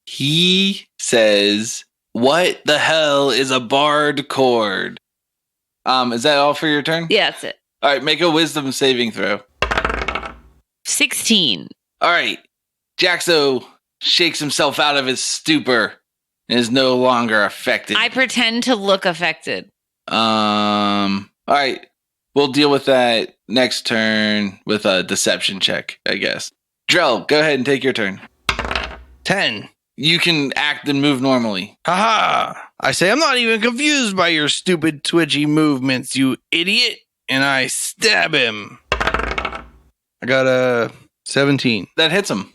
Speaker 1: He says, "What the hell is a bard chord?" Is that all for your turn?
Speaker 8: Yeah, that's it.
Speaker 1: All right, make a wisdom saving throw.
Speaker 8: 16.
Speaker 1: All right. Jaxo shakes himself out of his stupor and is no longer affected.
Speaker 8: I pretend to look affected.
Speaker 1: All right. We'll deal with that next turn with a deception check, I guess. Drell, go ahead and take your turn.
Speaker 3: 10.
Speaker 1: You can act and move normally.
Speaker 3: Haha! I say, I'm not even confused by your stupid twitchy movements, you idiot. And I stab him. I got a 17.
Speaker 1: That hits him.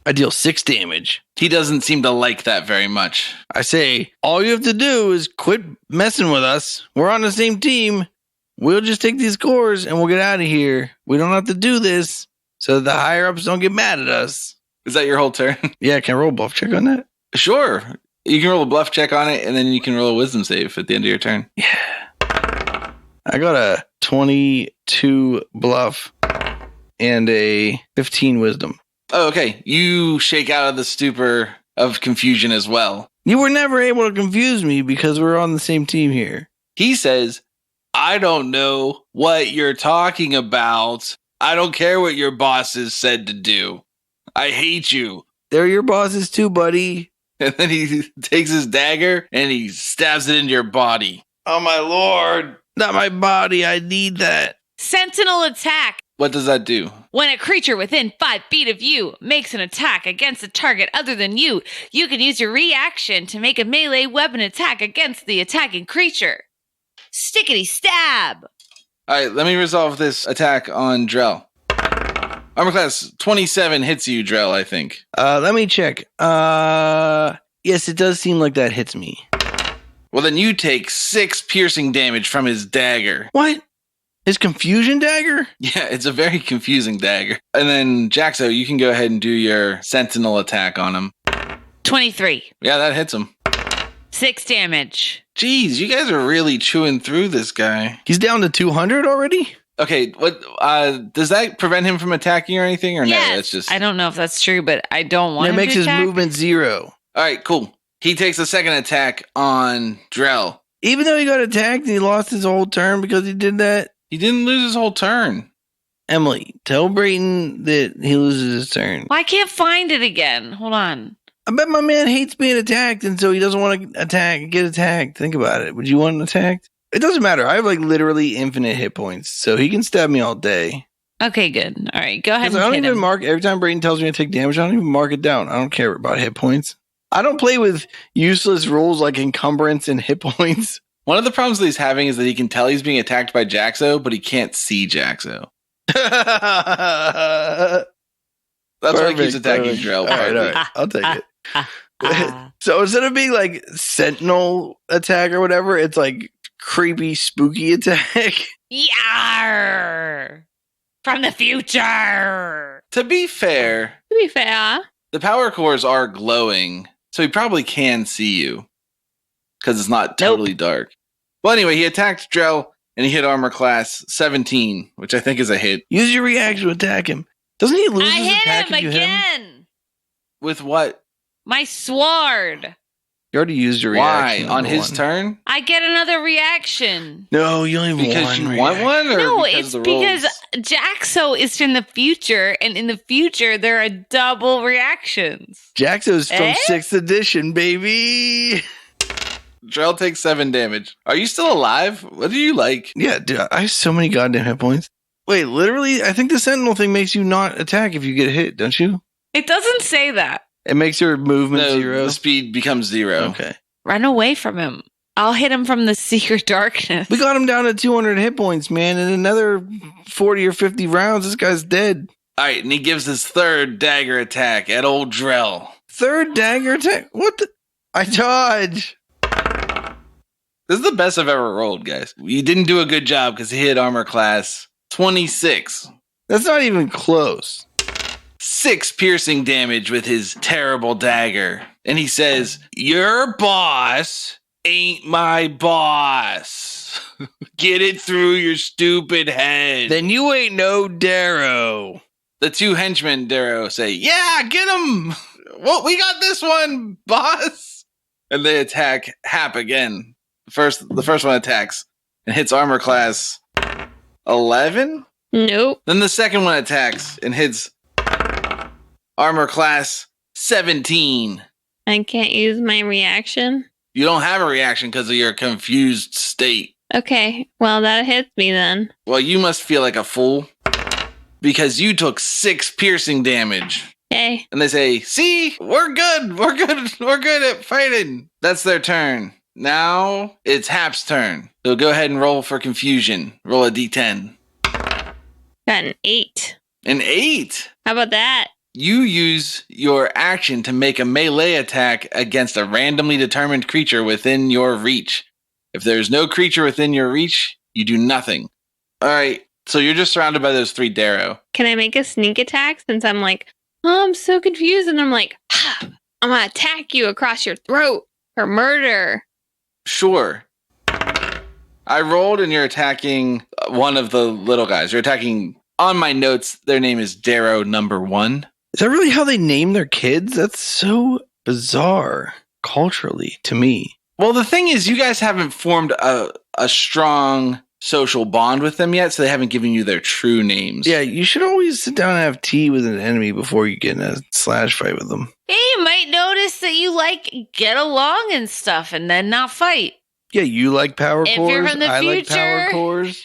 Speaker 3: I deal 6 damage.
Speaker 1: He doesn't seem to like that very much.
Speaker 3: I say, all you have to do is quit messing with us. We're on the same team. We'll just take these cores and we'll get out of here. We don't have to do this so the higher-ups don't get mad at us.
Speaker 1: Is that your whole turn?
Speaker 3: Yeah, can I roll a bluff check on that?
Speaker 1: Sure. You can roll a bluff check on it, and then you can roll a wisdom save at the end of your turn.
Speaker 3: Yeah. I got a 22 bluff. and a 15 wisdom.
Speaker 1: Oh, okay. You shake out of the stupor of confusion as well.
Speaker 3: You were never able to confuse me because we're on the same team here.
Speaker 1: He says, I don't know what you're talking about. I don't care what your bosses said to do. I hate you.
Speaker 3: They're your bosses too, buddy.
Speaker 1: And then he takes his dagger and he stabs it into your body.
Speaker 3: Oh, my lord. Not my body. I need that.
Speaker 8: Sentinel Attack.
Speaker 1: What does that do?
Speaker 8: When a creature within 5 feet of you makes an attack against a target other than you, you can use your reaction to make a melee weapon attack against the attacking creature. Stickety stab.
Speaker 1: All right, let me resolve this attack on Drell. Armor class 27 hits you, Drell, I think.
Speaker 3: Let me check. Yes, it does seem like that hits me.
Speaker 1: Well, then you take 6 piercing damage from his dagger.
Speaker 3: What? His confusion dagger?
Speaker 1: Yeah, it's a very confusing dagger. And then, Jaxo, you can go ahead and do your sentinel attack on him.
Speaker 8: 23.
Speaker 1: Yeah, that hits him.
Speaker 8: 6 damage.
Speaker 1: Jeez, you guys are really chewing through this guy.
Speaker 3: He's down to 200 already?
Speaker 1: Okay, what does that prevent him from attacking or anything? Or
Speaker 8: Yes.
Speaker 1: no, that's just...
Speaker 8: I don't know if that's true, but I don't want
Speaker 3: It
Speaker 8: him
Speaker 3: makes
Speaker 8: to
Speaker 3: his
Speaker 8: attack.
Speaker 3: movement 0.
Speaker 1: All right, cool. He takes a second attack on Drell.
Speaker 3: Even though he got attacked and he lost his whole turn because he did that?
Speaker 1: He didn't lose his whole turn.
Speaker 3: Emily, tell Brayton that he loses his turn.
Speaker 8: Well, I can't find it again. Hold on.
Speaker 3: I bet my man hates being attacked, and so he doesn't want to get attacked. Think about it. Would you want him attacked? It doesn't matter. I have like literally infinite hit points, so he can stab me all day.
Speaker 8: Okay, good. All right, go ahead
Speaker 3: 'Cause
Speaker 8: and
Speaker 3: I don't
Speaker 8: hit
Speaker 3: even
Speaker 8: him.
Speaker 3: mark, every time Brayton tells me to take damage, I don't even mark it down. I don't care about hit points. I don't play with useless rules like encumbrance and hit points.
Speaker 1: One of the problems that he's having is that he can tell he's being attacked by Jaxo, but he can't see Jaxo.
Speaker 3: That's
Speaker 1: That's why he keeps attacking Drell.
Speaker 3: All right. I'll take it. So instead of being like Sentinel Attack or whatever, it's like creepy, spooky attack.
Speaker 8: Yarr! From the future.
Speaker 1: To be fair,
Speaker 2: To be fair,
Speaker 1: the power cores are glowing, so he probably can see you. Because it's not totally dark. Well, anyway, he attacked Drell, and he hit armor class 17, which I think is a hit.
Speaker 3: Use your reaction to attack him. Doesn't he lose
Speaker 8: I
Speaker 3: his attack
Speaker 8: hit him
Speaker 3: if you hit him?
Speaker 8: again.
Speaker 1: With what?
Speaker 8: My sword.
Speaker 3: You already used your
Speaker 1: Why?
Speaker 3: reaction.
Speaker 1: On
Speaker 3: number
Speaker 1: his
Speaker 3: one.
Speaker 1: turn?
Speaker 8: I get another reaction.
Speaker 3: No, you only have
Speaker 1: Because
Speaker 3: one
Speaker 1: you
Speaker 3: reaction.
Speaker 1: want one? Or
Speaker 8: No,
Speaker 1: because
Speaker 8: it's
Speaker 1: of the
Speaker 8: because
Speaker 1: rolls?
Speaker 8: Jaxo is in the future, and in the future, there are double reactions.
Speaker 3: Jaxo's from
Speaker 8: Eh?
Speaker 3: 6th edition, baby.
Speaker 1: Drell takes 7 damage. Are you still alive? What do you like?
Speaker 3: Yeah, dude, I have so many goddamn hit points. Wait, literally, I think the Sentinel thing makes you not attack if you get hit, don't you?
Speaker 8: It doesn't say that.
Speaker 3: It makes your movement
Speaker 1: No,
Speaker 3: 0.
Speaker 1: the speed becomes 0.
Speaker 3: Okay.
Speaker 8: Run away from him. I'll hit him from the secret darkness.
Speaker 3: We got him down to 200 hit points, man. In another 40 or 50 rounds, this guy's dead.
Speaker 1: All right, and he gives his 3rd dagger attack at old Drell.
Speaker 3: 3rd dagger attack? What the? I dodge.
Speaker 1: This is the best I've ever rolled, guys. You didn't do a good job because he hit armor class 26.
Speaker 3: That's not even close.
Speaker 1: 6 piercing damage with his terrible dagger. And he says, your boss ain't my boss. Get it through your stupid head.
Speaker 3: Then you ain't no Darrow.
Speaker 1: The 2 henchmen, Darrow, say, yeah, get him. Well, we got this one, boss. And they attack Hap again. The first one attacks and hits armor class 11.
Speaker 2: nope.
Speaker 1: Then the second one attacks and hits armor class 17.
Speaker 2: I can't use my reaction.
Speaker 1: You don't have a reaction because of your confused state.
Speaker 2: Okay, well, that hits me then.
Speaker 1: Well, you must feel like a fool because you took 6 piercing damage.
Speaker 2: Okay,
Speaker 1: And they say, see, we're good. We're good at fighting. That's their turn. Now it's Hap's turn. So go ahead and roll for confusion. Roll a d10.
Speaker 2: got an 8.
Speaker 1: An 8.
Speaker 2: How about that?
Speaker 1: You use your action to make a melee attack against a randomly determined creature within your reach. If there's no creature within your reach, you do nothing. All right, so you're just surrounded by those 3 Darrow.
Speaker 2: Can I make a sneak attack since I'm like, oh, I'm so confused? And I'm like, I'm going to attack you across your throat for murder.
Speaker 1: Sure. I rolled and you're attacking one of the little guys. You're attacking On my notes, their name is Darrow number 1.
Speaker 3: Is that really how they name their kids? That's so bizarre culturally to me.
Speaker 1: Well, the thing is, you guys haven't formed a strong social bond with them yet, so they haven't given you their true names.
Speaker 3: Yeah, you should always sit down and have tea with an enemy before you get in a slash fight with them.
Speaker 8: Hey, you might notice that you get along and stuff and then not fight.
Speaker 3: Yeah, you like power
Speaker 8: If
Speaker 3: cores.
Speaker 8: you're from the
Speaker 3: I like power
Speaker 8: future-
Speaker 3: cores.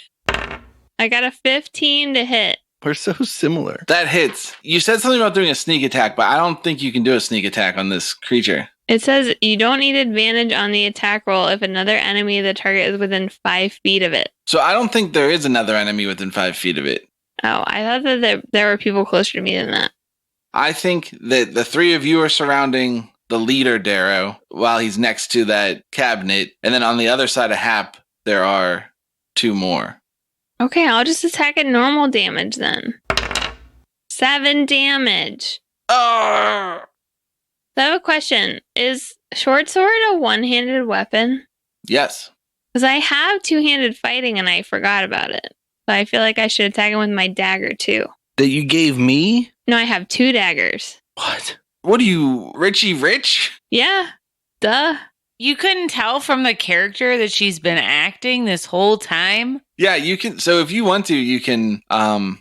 Speaker 2: I got a 15 to hit.
Speaker 3: We're so similar.
Speaker 1: That hits. You said something about doing a sneak attack, but I don't think you can do a sneak attack on this creature.
Speaker 2: It says you don't need advantage on the attack roll if another enemy of the target is within 5 feet of it.
Speaker 1: So I don't think there is another enemy within 5 feet of it.
Speaker 2: Oh, I thought that there were people closer to me than that.
Speaker 1: I think that the 3 of you are surrounding the leader, Darrow, while he's next to that cabinet. And then on the other side of Hap, there are 2 more.
Speaker 2: Okay, I'll just attack at normal damage then. 7 damage.
Speaker 1: Oh!
Speaker 2: So I have a question. Is short sword a one-handed weapon?
Speaker 1: Yes.
Speaker 2: Because I have two-handed fighting and I forgot about it. So I feel like I should attack him with my dagger too.
Speaker 3: That you gave me?
Speaker 2: No, I have 2 daggers.
Speaker 3: What?
Speaker 1: What are you, Richie Rich?
Speaker 2: Yeah. Duh.
Speaker 8: You couldn't tell from the character that she's been acting this whole time?
Speaker 1: Yeah, you can. So if you want to, you can.
Speaker 2: I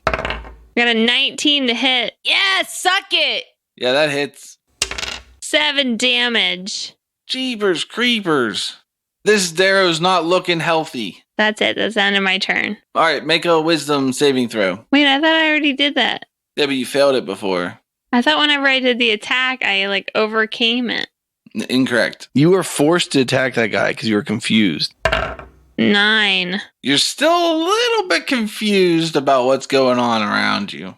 Speaker 2: got a 19 to hit.
Speaker 8: Yeah, suck it!
Speaker 1: Yeah, that hits.
Speaker 2: 7 damage.
Speaker 1: Jeepers creepers. This Darrow's not looking healthy.
Speaker 2: That's it. That's the end of my turn.
Speaker 1: All right, make a wisdom saving throw.
Speaker 2: Wait, I thought I already did that.
Speaker 1: Yeah, but you failed it before.
Speaker 2: I thought whenever I did the attack, I overcame it.
Speaker 1: Incorrect.
Speaker 3: You were forced to attack that guy because you were confused.
Speaker 2: 9.
Speaker 1: You're still a little bit confused about what's going on around you.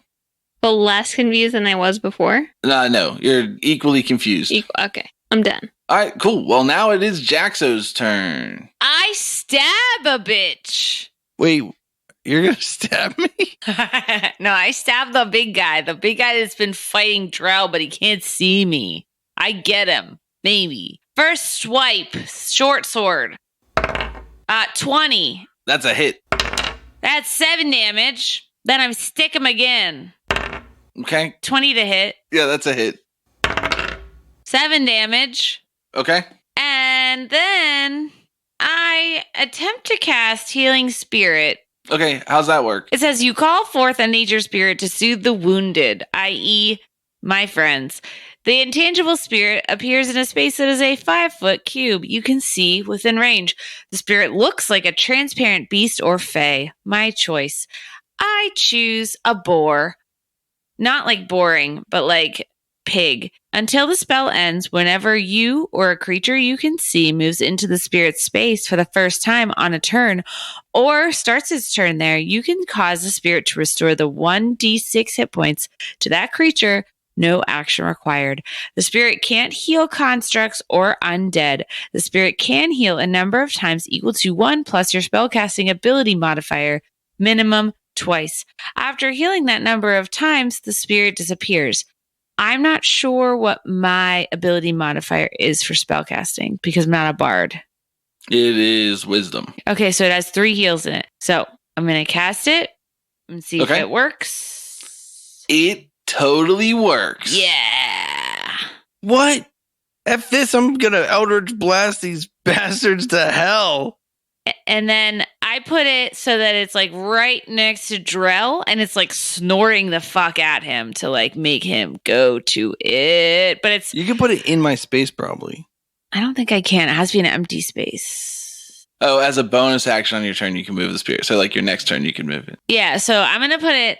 Speaker 2: But less confused than I was before?
Speaker 1: No, you're equally confused.
Speaker 2: Okay, I'm done.
Speaker 1: All right, cool. Well, now it is Jaxo's turn.
Speaker 8: I stab a bitch.
Speaker 3: Wait, you're going to stab me?
Speaker 8: No, I stab the big guy. The big guy that's been fighting Drell, but he can't see me. I get him. Maybe. First swipe. Short sword. 20.
Speaker 1: That's a hit.
Speaker 8: That's 7 damage. Then I stick him again.
Speaker 1: Okay.
Speaker 8: 20 to hit.
Speaker 1: Yeah, that's a hit.
Speaker 8: 7 damage.
Speaker 1: Okay.
Speaker 8: And then I attempt to cast Healing Spirit.
Speaker 1: Okay, how's that work?
Speaker 8: It says you call forth a nature spirit to soothe the wounded, i.e., my friends. The intangible spirit appears in a space that is a 5-foot cube you can see within range. The spirit looks like a transparent beast or fae. My choice. I choose a boar. Not like boring, but like pig. Until the spell ends, whenever you or a creature you can see moves into the spirit's space for the first time on a turn, or starts its turn there, you can cause the spirit to restore the 1d6 hit points to that creature. No action required. The spirit can't heal constructs or undead. The spirit can heal a number of times equal to 1 plus your spellcasting ability modifier, minimum twice. After healing that number of times, the spirit disappears. I'm not sure what my ability modifier is for spellcasting because I'm not a bard.
Speaker 1: It is wisdom.
Speaker 8: Okay, so it has 3 heals in it. So I'm going to cast it and see if it works.
Speaker 1: It totally works.
Speaker 8: Yeah.
Speaker 3: What? F this, I'm going to Eldritch Blast these bastards to hell.
Speaker 8: And then I put it so that it's right next to Drell and it's snoring the fuck at him to make him go to it. But it's...
Speaker 3: You can put it in my space probably.
Speaker 8: I don't think I can. It has to be an empty space.
Speaker 1: Oh, as a bonus action on your turn, you can move the spirit. So your next turn, you can move it.
Speaker 8: Yeah, so I'm going to put it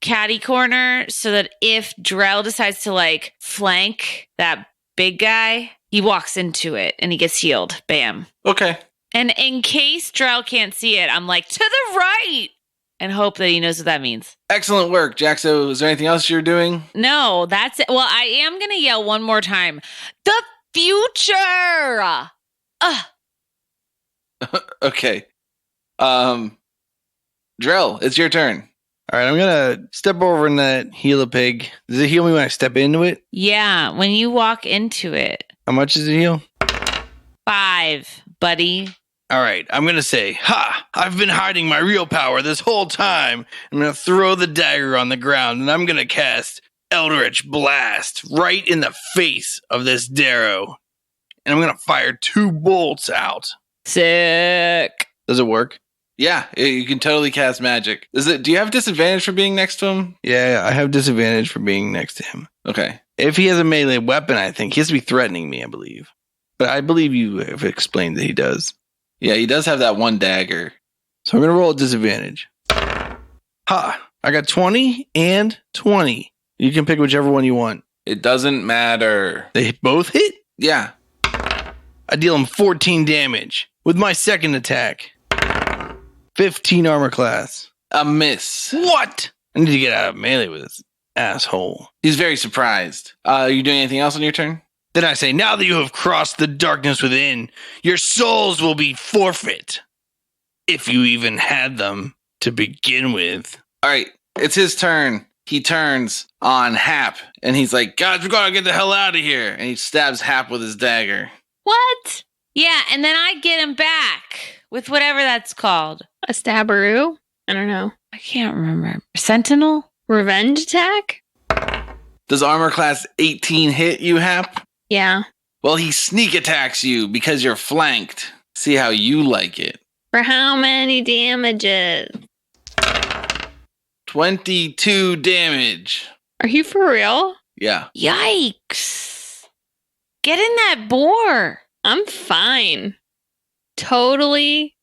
Speaker 8: catty corner so that if Drell decides to flank that big guy, he walks into it and he gets healed. Bam.
Speaker 1: Okay.
Speaker 8: And in case Drell can't see it, I'm to the right and hope that he knows what that means.
Speaker 1: Excellent work, Jaxo. Is there anything else you're doing?
Speaker 8: No, that's it. Well, I am going to yell one more time. The future!
Speaker 1: Okay. Drell, it's your turn.
Speaker 3: All right, I'm going to step over in that heal a pig. Does it heal me when I step into it?
Speaker 8: Yeah, when you walk into it.
Speaker 3: How much does it heal?
Speaker 8: 5, buddy.
Speaker 3: All right, I'm going to say, I've been hiding my real power this whole time. I'm going to throw the dagger on the ground, and I'm going to cast Eldritch Blast right in the face of this Darrow. And I'm going to fire 2 bolts out.
Speaker 8: Sick.
Speaker 3: Does it work?
Speaker 1: Yeah, you can totally cast magic. Do you have disadvantage for being next to him?
Speaker 3: Yeah, I have disadvantage for being next to him.
Speaker 1: Okay.
Speaker 3: If he has a melee weapon, I think he has to be threatening me, I believe. But I believe you have explained that he does.
Speaker 1: Yeah, he does have that 1 dagger.
Speaker 3: So I'm going to roll a disadvantage. I got 20 and 20. You can pick whichever one you want.
Speaker 1: It doesn't matter.
Speaker 3: They both hit?
Speaker 1: Yeah.
Speaker 3: I deal him 14 damage with my second attack. 15 armor class.
Speaker 1: A miss.
Speaker 3: What? I need to get out of melee with this asshole.
Speaker 1: He's very surprised. Are you doing anything else on your turn?
Speaker 3: Then I say, now that you have crossed the darkness within, your souls will be forfeit. If you even had them to begin with.
Speaker 1: All right, it's his turn. He turns on Hap, and he's like, "God, we gotta get the hell out of here." And he stabs Hap with his dagger.
Speaker 8: What? Yeah, and then I get him back with whatever that's called.
Speaker 2: A stabberoo? I don't know.
Speaker 8: I can't remember. Sentinel?
Speaker 2: Revenge attack?
Speaker 1: Does armor class 18 hit you, Hap?
Speaker 2: Yeah.
Speaker 1: Well, he sneak attacks you because you're flanked. See how you like it.
Speaker 2: For how many damages?
Speaker 1: 22 damage.
Speaker 2: Are you for real?
Speaker 1: Yeah.
Speaker 8: Yikes. Get in that boar.
Speaker 2: I'm fine. Totally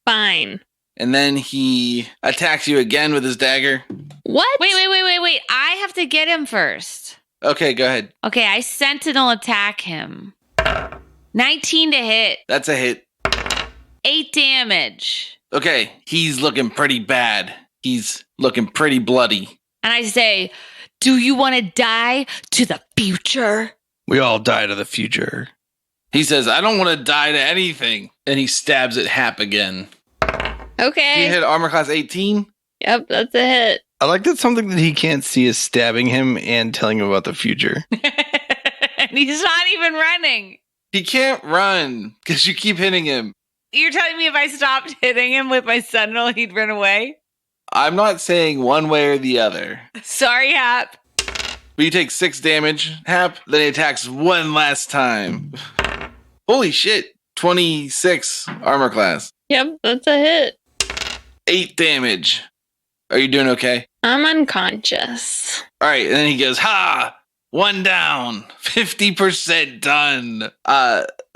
Speaker 2: fine.
Speaker 1: And then he attacks you again with his dagger.
Speaker 2: What?
Speaker 8: Wait. I have to get him first.
Speaker 1: Okay, go ahead.
Speaker 8: Okay, I Sentinel attack him. 19 to hit.
Speaker 1: That's a hit.
Speaker 8: 8 damage.
Speaker 1: Okay, he's looking pretty bad. He's looking pretty bloody.
Speaker 8: And I say, do you want to die to the future?
Speaker 3: We all die to the future.
Speaker 1: He says, "I don't want to die to anything." And he stabs at Hap again.
Speaker 2: Okay.
Speaker 1: He hit armor class 18.
Speaker 2: Yep, that's a hit.
Speaker 3: I like that something that he can't see is stabbing him and telling him about the future.
Speaker 8: And he's not even running.
Speaker 1: He can't run because you keep hitting him.
Speaker 8: You're telling me if I stopped hitting him with my Sentinel, he'd run away?
Speaker 1: I'm not saying one way or the other.
Speaker 8: Sorry, Hap.
Speaker 1: But you take 6 damage, Hap. Then he attacks one last time. Holy shit. 26 armor class.
Speaker 2: Yep, that's a hit.
Speaker 1: 8 damage. Are you doing okay?
Speaker 2: I'm unconscious.
Speaker 1: All right. And then he goes, "Ha! 1 down. 50% done."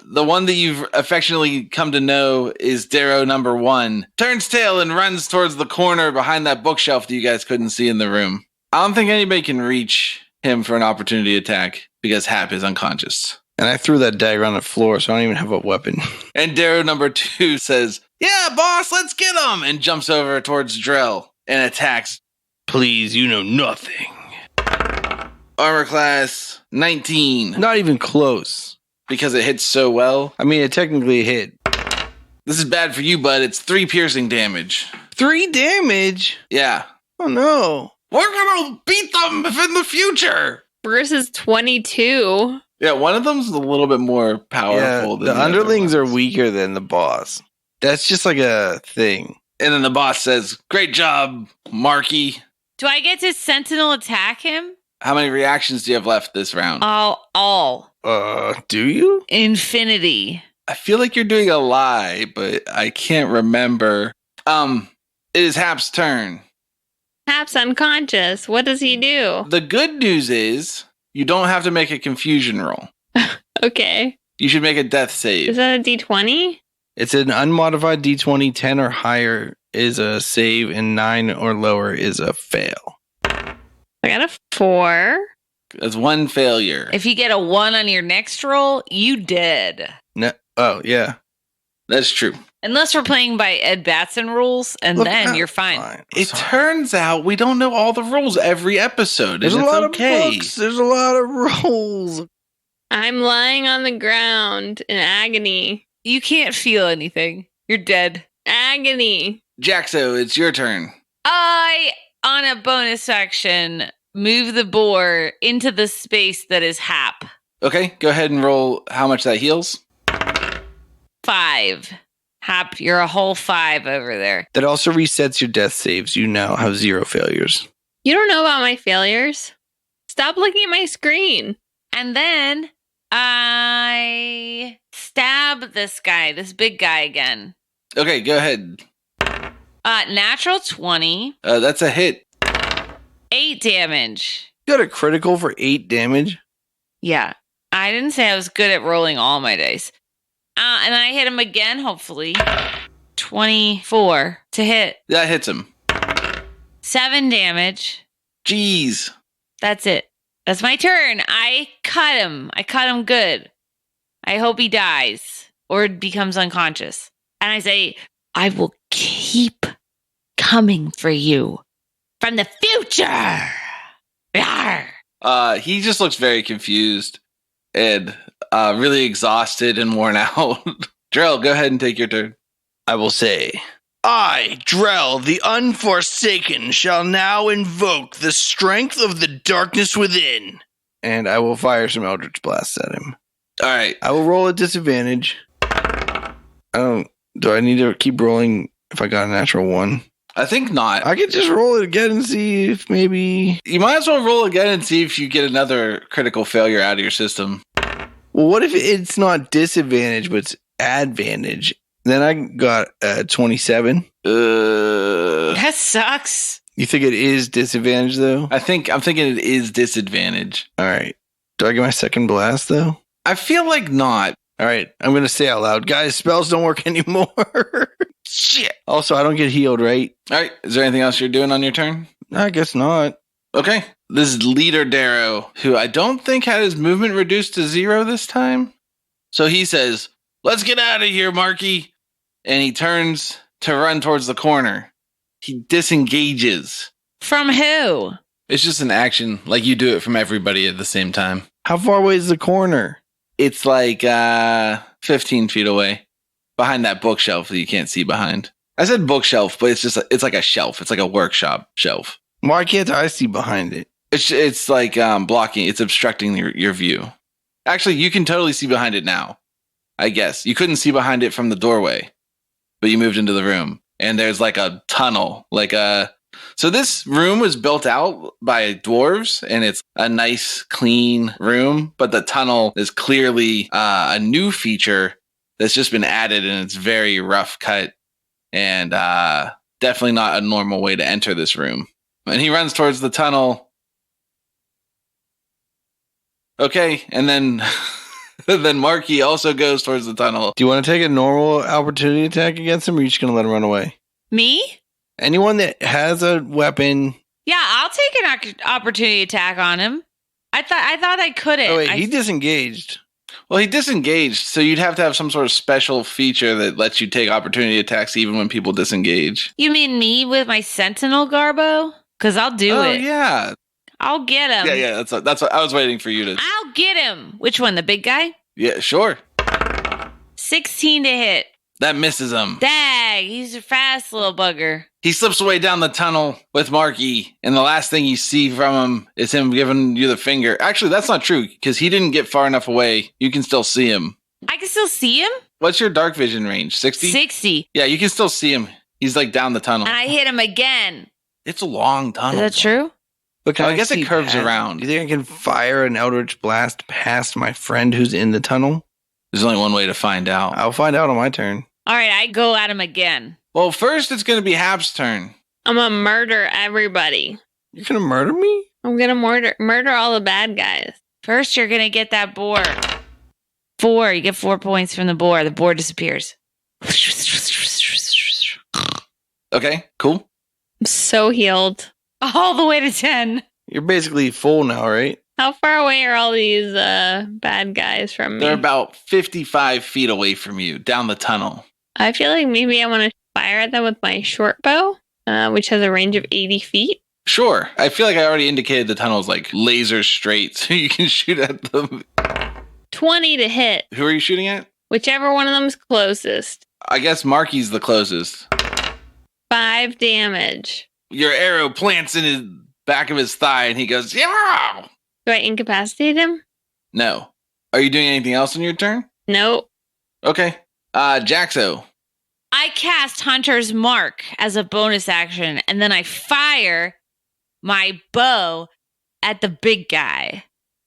Speaker 1: The one that you've affectionately come to know is Darrow number 1. Turns tail and runs towards the corner behind that bookshelf that you guys couldn't see in the room. I don't think anybody can reach him for an opportunity attack because Hap is unconscious.
Speaker 3: And I threw that dagger on the floor, so I don't even have a weapon.
Speaker 1: And Darrow number 2 says, "Yeah, boss, let's get him!" and jumps over towards Drell and attacks.
Speaker 3: Please, you know nothing.
Speaker 1: Armor class 19.
Speaker 3: Not even close.
Speaker 1: Because it hits so well.
Speaker 3: I mean, it technically hit.
Speaker 1: This is bad for you, bud. It's 3 piercing damage.
Speaker 3: 3 damage?
Speaker 1: Yeah.
Speaker 3: Oh, no.
Speaker 1: We're gonna beat them in the future.
Speaker 2: Versus 22.
Speaker 1: Yeah, one of them's a little bit more powerful than
Speaker 3: the underlings
Speaker 1: other
Speaker 3: are
Speaker 1: ones.
Speaker 3: weaker than the boss. That's just like a thing.
Speaker 1: And then the boss says, "Great job, Marky."
Speaker 8: Do I get to Sentinel attack him?
Speaker 1: How many reactions do you have left this round?
Speaker 8: All.
Speaker 3: Do you?
Speaker 8: Infinity.
Speaker 1: I feel like you're doing a lie, but I can't remember. It is Hap's turn.
Speaker 2: Hap's unconscious. What does he do?
Speaker 1: The good news is you don't have to make a confusion roll.
Speaker 2: Okay.
Speaker 1: You should make a death save.
Speaker 2: Is that a d20?
Speaker 3: It's an unmodified d20. 10 or higher is a save, and 9 or lower is a fail.
Speaker 2: I got a 4.
Speaker 1: That's 1 failure.
Speaker 8: If you get a 1 on your next roll, you dead.
Speaker 3: No. Oh, yeah.
Speaker 1: That's true.
Speaker 8: Unless we're playing by Ed Batson rules, and
Speaker 3: Look,
Speaker 8: then you're fine.
Speaker 1: It turns out we don't know all the rules every episode.
Speaker 3: There's a
Speaker 1: and
Speaker 3: lot
Speaker 1: it's okay.
Speaker 3: of books. There's a lot of rolls.
Speaker 2: I'm lying on the ground in agony.
Speaker 8: You can't feel anything. You're dead.
Speaker 2: Agony.
Speaker 1: Jaxo, it's your turn.
Speaker 8: I, on a bonus action, move the boar into the space that is Hap.
Speaker 1: Okay, go ahead and roll how much that heals.
Speaker 8: 5. Hap, you're a whole 5 over there.
Speaker 3: That also resets your death saves. You now have 0 failures.
Speaker 2: You don't know about my failures. Stop looking at my screen.
Speaker 8: And then I stab this guy, this big guy again.
Speaker 1: Okay, go ahead.
Speaker 8: Natural 20,
Speaker 1: That's a hit.
Speaker 8: 8 damage.
Speaker 3: You got a critical for 8 damage?
Speaker 8: Yeah. I didn't say I was good at rolling all my dice. And then I hit him again, hopefully. 24 to hit.
Speaker 1: That hits him.
Speaker 8: 7 damage.
Speaker 1: Jeez.
Speaker 8: That's it. That's my turn. I cut him. I cut him good. I hope he dies or becomes unconscious. And I say, I will keep coming for you from the future. Yarr.
Speaker 1: He just looks very confused and really exhausted and worn out. Drell, go ahead and take your turn.
Speaker 3: I will say, I, Drell, the Unforsaken, shall now invoke the strength of the darkness within. And I will fire some Eldritch Blasts at him.
Speaker 1: All right.
Speaker 3: I will roll at disadvantage. Do I need to keep rolling if I got a natural 1?
Speaker 1: I think not.
Speaker 3: I could just roll it again and see if maybe...
Speaker 1: You might as well roll again and see if you get another critical failure out of your system.
Speaker 3: Well, what if it's not disadvantage, but it's advantage? Then I got 27.
Speaker 8: That sucks.
Speaker 3: You think it is disadvantage, though?
Speaker 1: I'm thinking it is disadvantage.
Speaker 3: All right. Do I get my second blast, though?
Speaker 1: I feel like not.
Speaker 3: All right. I'm going to say out loud, guys, spells don't work anymore. Shit. Also, I don't get healed, right?
Speaker 1: All right. Is there anything else you're doing on your turn?
Speaker 3: I guess not.
Speaker 1: Okay. This is Leader Darrow, who I don't think had his movement reduced to 0 this time. So he says, let's get out of here, Marky. And he turns to run towards the corner. He disengages.
Speaker 8: From who?
Speaker 1: It's just an action, like you do it from everybody at the same time.
Speaker 3: How far away is the corner?
Speaker 1: It's like 15 feet away, behind that bookshelf that you can't see behind. I said bookshelf, but it's like a shelf. It's like a workshop shelf.
Speaker 3: Why can't I see behind it?
Speaker 1: It's like blocking. It's obstructing your view. Actually, you can totally see behind it now. I guess you couldn't see behind it from the doorway, but you moved into the room, and there's like a tunnel, So this room was built out by dwarves, and it's a nice, clean room, but the tunnel is clearly a new feature that's just been added, and it's very rough cut, and definitely not a normal way to enter this room. And he runs towards the tunnel. Okay, and then then Marky also goes towards the tunnel.
Speaker 3: Do you want to take a normal opportunity attack against him, or are you just going to let him run away?
Speaker 8: Me?
Speaker 3: Anyone that has a weapon.
Speaker 8: Yeah, I'll take an opportunity attack on him. I thought I couldn't.
Speaker 3: Oh, wait, he disengaged.
Speaker 1: Well, he disengaged, so you'd have to have some sort of special feature that lets you take opportunity attacks even when people disengage.
Speaker 8: You mean me with my Sentinel Garbo? Because I'll do it.
Speaker 1: Oh, yeah.
Speaker 8: I'll get him.
Speaker 1: Yeah, that's what I was waiting for you to...
Speaker 8: I'll get him. Which one, the big guy?
Speaker 1: Yeah, sure.
Speaker 8: 16 to hit.
Speaker 1: That misses him.
Speaker 8: Dang, he's a fast little bugger.
Speaker 1: He slips away down the tunnel with Marky, and the last thing you see from him is him giving you the finger. Actually, that's not true, because he didn't get far enough away. You can still see him.
Speaker 8: I can still see him?
Speaker 1: What's your dark vision range? 60?
Speaker 8: 60.
Speaker 1: Yeah, you can still see him. He's like down the tunnel.
Speaker 8: And I hit him again.
Speaker 1: It's a long tunnel.
Speaker 8: Is that true?
Speaker 3: But
Speaker 1: I guess it
Speaker 3: see
Speaker 1: curves
Speaker 3: past-
Speaker 1: around.
Speaker 3: Do you think I can fire an Eldritch Blast past my friend who's in the tunnel?
Speaker 1: There's only one way to find out.
Speaker 3: I'll find out on my turn.
Speaker 8: All right, I go at him again.
Speaker 1: Well, first it's going to be Hap's turn.
Speaker 2: I'm gonna murder everybody.
Speaker 3: You're going to murder me?
Speaker 2: I'm gonna murder all the bad guys.
Speaker 8: First, you're going to get that boar. 4. You get 4 points from the boar. The boar disappears.
Speaker 1: Okay, cool.
Speaker 2: I'm so healed.
Speaker 8: All the way to 10.
Speaker 3: You're basically full now, right?
Speaker 2: How far away are all these bad guys from me?
Speaker 1: They're about 55 feet away from you, down the tunnel.
Speaker 2: I feel like maybe I want to fire at them with my short bow, which has a range of 80 feet.
Speaker 1: Sure. I feel like I already indicated the tunnel's like laser straight, so you can shoot at them.
Speaker 2: 20 to hit.
Speaker 1: Who are you shooting at?
Speaker 2: Whichever one of them's closest.
Speaker 1: I guess Marky's the closest.
Speaker 2: 5 damage.
Speaker 1: Your arrow plants in his back of his thigh, and he goes, yeah!
Speaker 2: Do I incapacitate him?
Speaker 1: No. Are you doing anything else on your turn?
Speaker 2: Nope.
Speaker 1: Okay. Jaxo.
Speaker 8: I cast Hunter's Mark as a bonus action, and then I fire my bow at the big guy.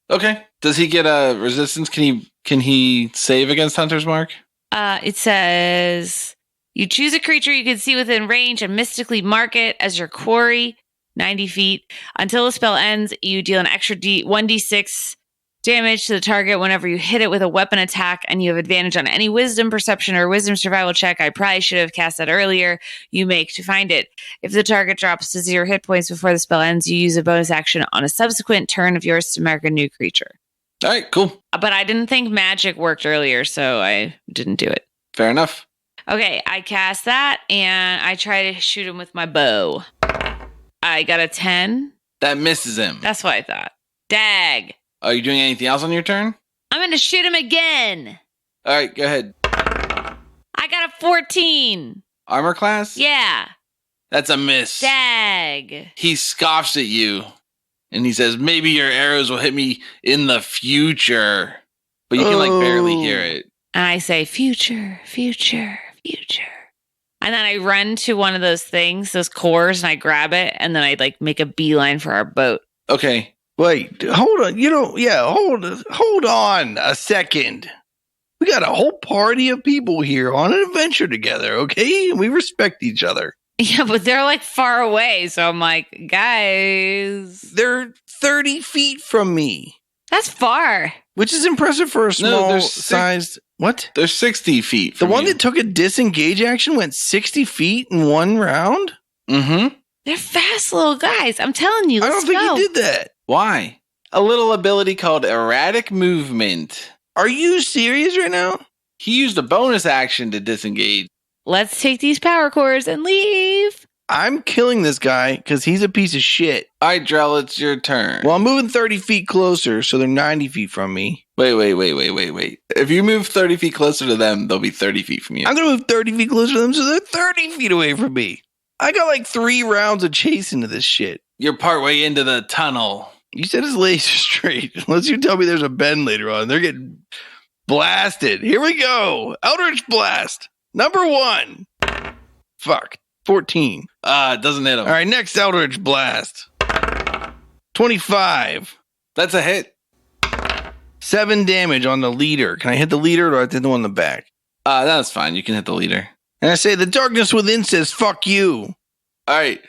Speaker 1: Okay. Does he get a resistance? Can he save against Hunter's Mark?
Speaker 8: It says, you choose a creature you can see within range and mystically mark it as your quarry, 90 feet. Until the spell ends, you deal an extra 1d6 damage to the target whenever you hit it with a weapon attack, and you have advantage on any wisdom, perception, or wisdom survival check. I probably should have cast that earlier. You make to find it. If the target drops to 0 hit points before the spell ends, you use a bonus action on a subsequent turn of yours to mark a new creature.
Speaker 1: All right, cool.
Speaker 8: But I didn't think magic worked earlier, so I didn't do it.
Speaker 1: Fair enough.
Speaker 8: Okay, I cast that, and I try to shoot him with my bow. I got a 10.
Speaker 1: That misses him.
Speaker 8: That's what I thought. Dag.
Speaker 1: Are you doing anything else on your turn?
Speaker 8: I'm going to shoot him again.
Speaker 1: All right, go ahead.
Speaker 8: I got a 14.
Speaker 1: Armor class?
Speaker 8: Yeah.
Speaker 1: That's a miss.
Speaker 8: Dag.
Speaker 1: He scoffs at you, and he says, maybe your arrows will hit me in the future. But you can, barely hear it.
Speaker 8: And I say, future, future, future. And then I run to one of those things, those cores, and I grab it, and then I, make a beeline for our boat.
Speaker 1: Okay.
Speaker 3: Wait, hold on. Hold on a second. We got a whole party of people here on an adventure together, okay? We respect each other.
Speaker 8: Yeah, but they're far away, so I'm like, guys.
Speaker 3: They're 30 feet from me.
Speaker 8: That's far.
Speaker 3: Which is impressive for a small sized... What?
Speaker 1: They're 60 feet
Speaker 3: The
Speaker 1: from
Speaker 3: one
Speaker 1: you.
Speaker 3: that took a disengage action went 60 feet in one round?
Speaker 1: Mm-hmm.
Speaker 8: They're fast little guys. I'm telling you,
Speaker 3: I
Speaker 8: let's
Speaker 3: don't think
Speaker 8: go.
Speaker 3: he did that.
Speaker 1: Why? A little ability called erratic movement.
Speaker 3: Are you serious right now?
Speaker 1: He used a bonus action to disengage.
Speaker 8: Let's take these power cores and leave.
Speaker 3: I'm killing this guy because he's a piece of shit.
Speaker 1: All right, Drell, it's your turn.
Speaker 3: Well, I'm moving 30 feet closer, so they're 90 feet from me.
Speaker 1: Wait. If you move 30 feet closer to them, they'll be 30 feet from you.
Speaker 3: I'm going to move 30 feet closer to them, so they're 30 feet away from me. I got 3 rounds of chasing to this shit.
Speaker 1: You're partway into the tunnel.
Speaker 3: You said it's laser straight. Unless you tell me there's a bend later on. They're getting blasted. Here we go. Eldritch Blast. Number 1. Fuck. 14.
Speaker 1: It doesn't hit him.
Speaker 3: All right, next Eldritch Blast. 25.
Speaker 1: That's a hit.
Speaker 3: 7 damage on the leader. Can I hit the leader or do I hit the one in the back?
Speaker 1: That's fine. You can hit the leader.
Speaker 3: And I say, the darkness within says, fuck you.
Speaker 1: All right.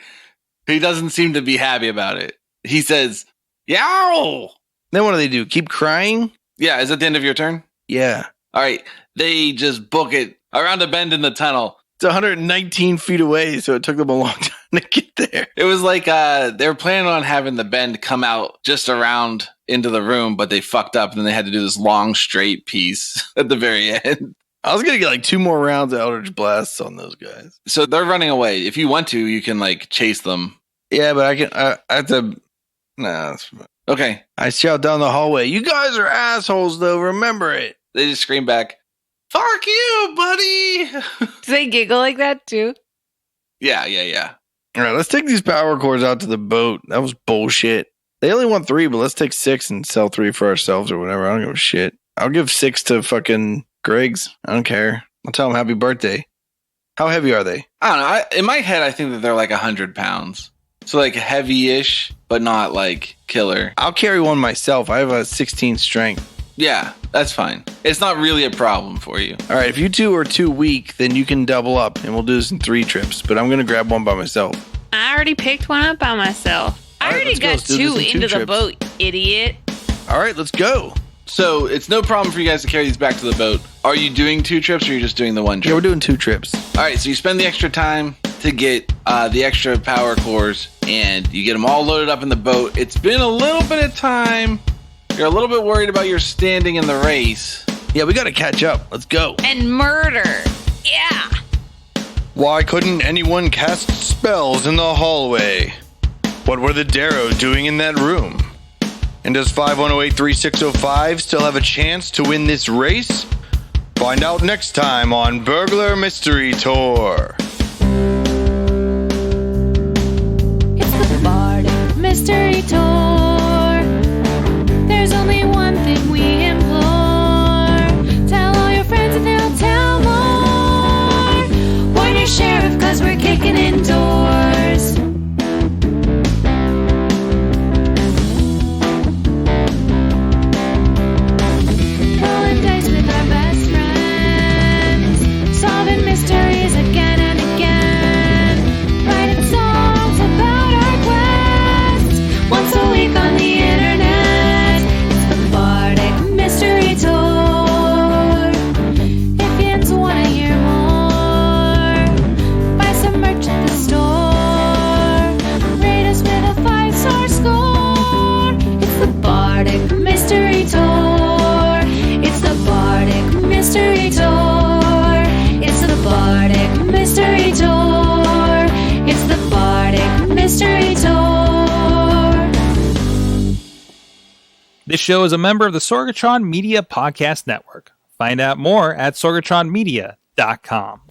Speaker 1: He doesn't seem to be happy about it. He says, yow!
Speaker 3: Then what do they do? Keep crying?
Speaker 1: Yeah, is that the end of your turn?
Speaker 3: Yeah.
Speaker 1: All right. They just book it around a bend in the tunnel.
Speaker 3: It's 119 feet away, so it took them a long time to get there.
Speaker 1: It was they were planning on having the bend come out just around into the room, but they fucked up and then they had to do this long straight piece at the very end.
Speaker 3: I was going to get 2 more rounds of Eldritch Blasts on those guys.
Speaker 1: So they're running away. If you want to, you can chase them.
Speaker 3: Yeah, but I have to... Nah.
Speaker 1: Okay.
Speaker 3: I shout down the hallway, you guys are assholes, though. Remember it.
Speaker 1: They just scream back, fuck you, buddy.
Speaker 8: Do they giggle like that too?
Speaker 1: Yeah.
Speaker 3: All right, let's take these power cores out to the boat. That was bullshit. They only want 3, but let's take 6 and sell 3 for ourselves or whatever. I don't give a shit. I'll give 6 to fucking Greg's. I don't care. I'll tell him happy birthday. How heavy are they?
Speaker 1: I don't know. In my head, I think that they're 100 pounds. So heavy-ish, but not killer.
Speaker 3: I'll carry one myself. I have a 16 strength.
Speaker 1: Yeah, that's fine. It's not really a problem for you.
Speaker 3: All right, if you 2 are too weak, then you can double up and we'll do this in 3 trips. But I'm going to grab one by myself.
Speaker 2: I already picked one up by myself.
Speaker 8: I
Speaker 3: All right,
Speaker 8: already
Speaker 3: let's go.
Speaker 8: got
Speaker 3: Let's do
Speaker 8: 2
Speaker 3: this in 2
Speaker 8: into the
Speaker 3: trips.
Speaker 8: boat, idiot.
Speaker 3: All right, let's go.
Speaker 1: So it's no problem for you guys to carry these back to the boat. Are you doing 2 trips or are you just doing the 1 trip?
Speaker 3: Yeah, we're doing 2 trips.
Speaker 1: All right, so you spend the extra time to get the extra power cores and you get them all loaded up in the boat. It's been a little bit of time. You're a little bit worried about your standing in the race.
Speaker 3: Yeah, we got to catch up. Let's go.
Speaker 8: And murder. Yeah.
Speaker 7: Why couldn't anyone cast spells in the hallway? What were the Darrow doing in that room? And does 51083605 still have a chance to win this race? Find out next time on Burglar Mystery Tour.
Speaker 6: It's the Bardic Mystery Tour. There's only one thing we implore. Tell all your friends and they'll tell more.
Speaker 9: show is a member of the Sorgatron Media Podcast Network. Find out more at sorgatronmedia.com.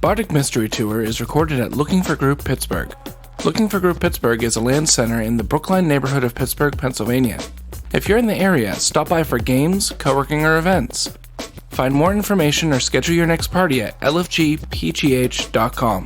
Speaker 10: Bardic Mystery Tour is recorded at Looking for Group Pittsburgh. Looking for Group Pittsburgh is a land center in the Brookline neighborhood of Pittsburgh, Pennsylvania. If you're in the area, stop by for games, co-working, or events. Find more information or schedule your next party at lfgpgh.com.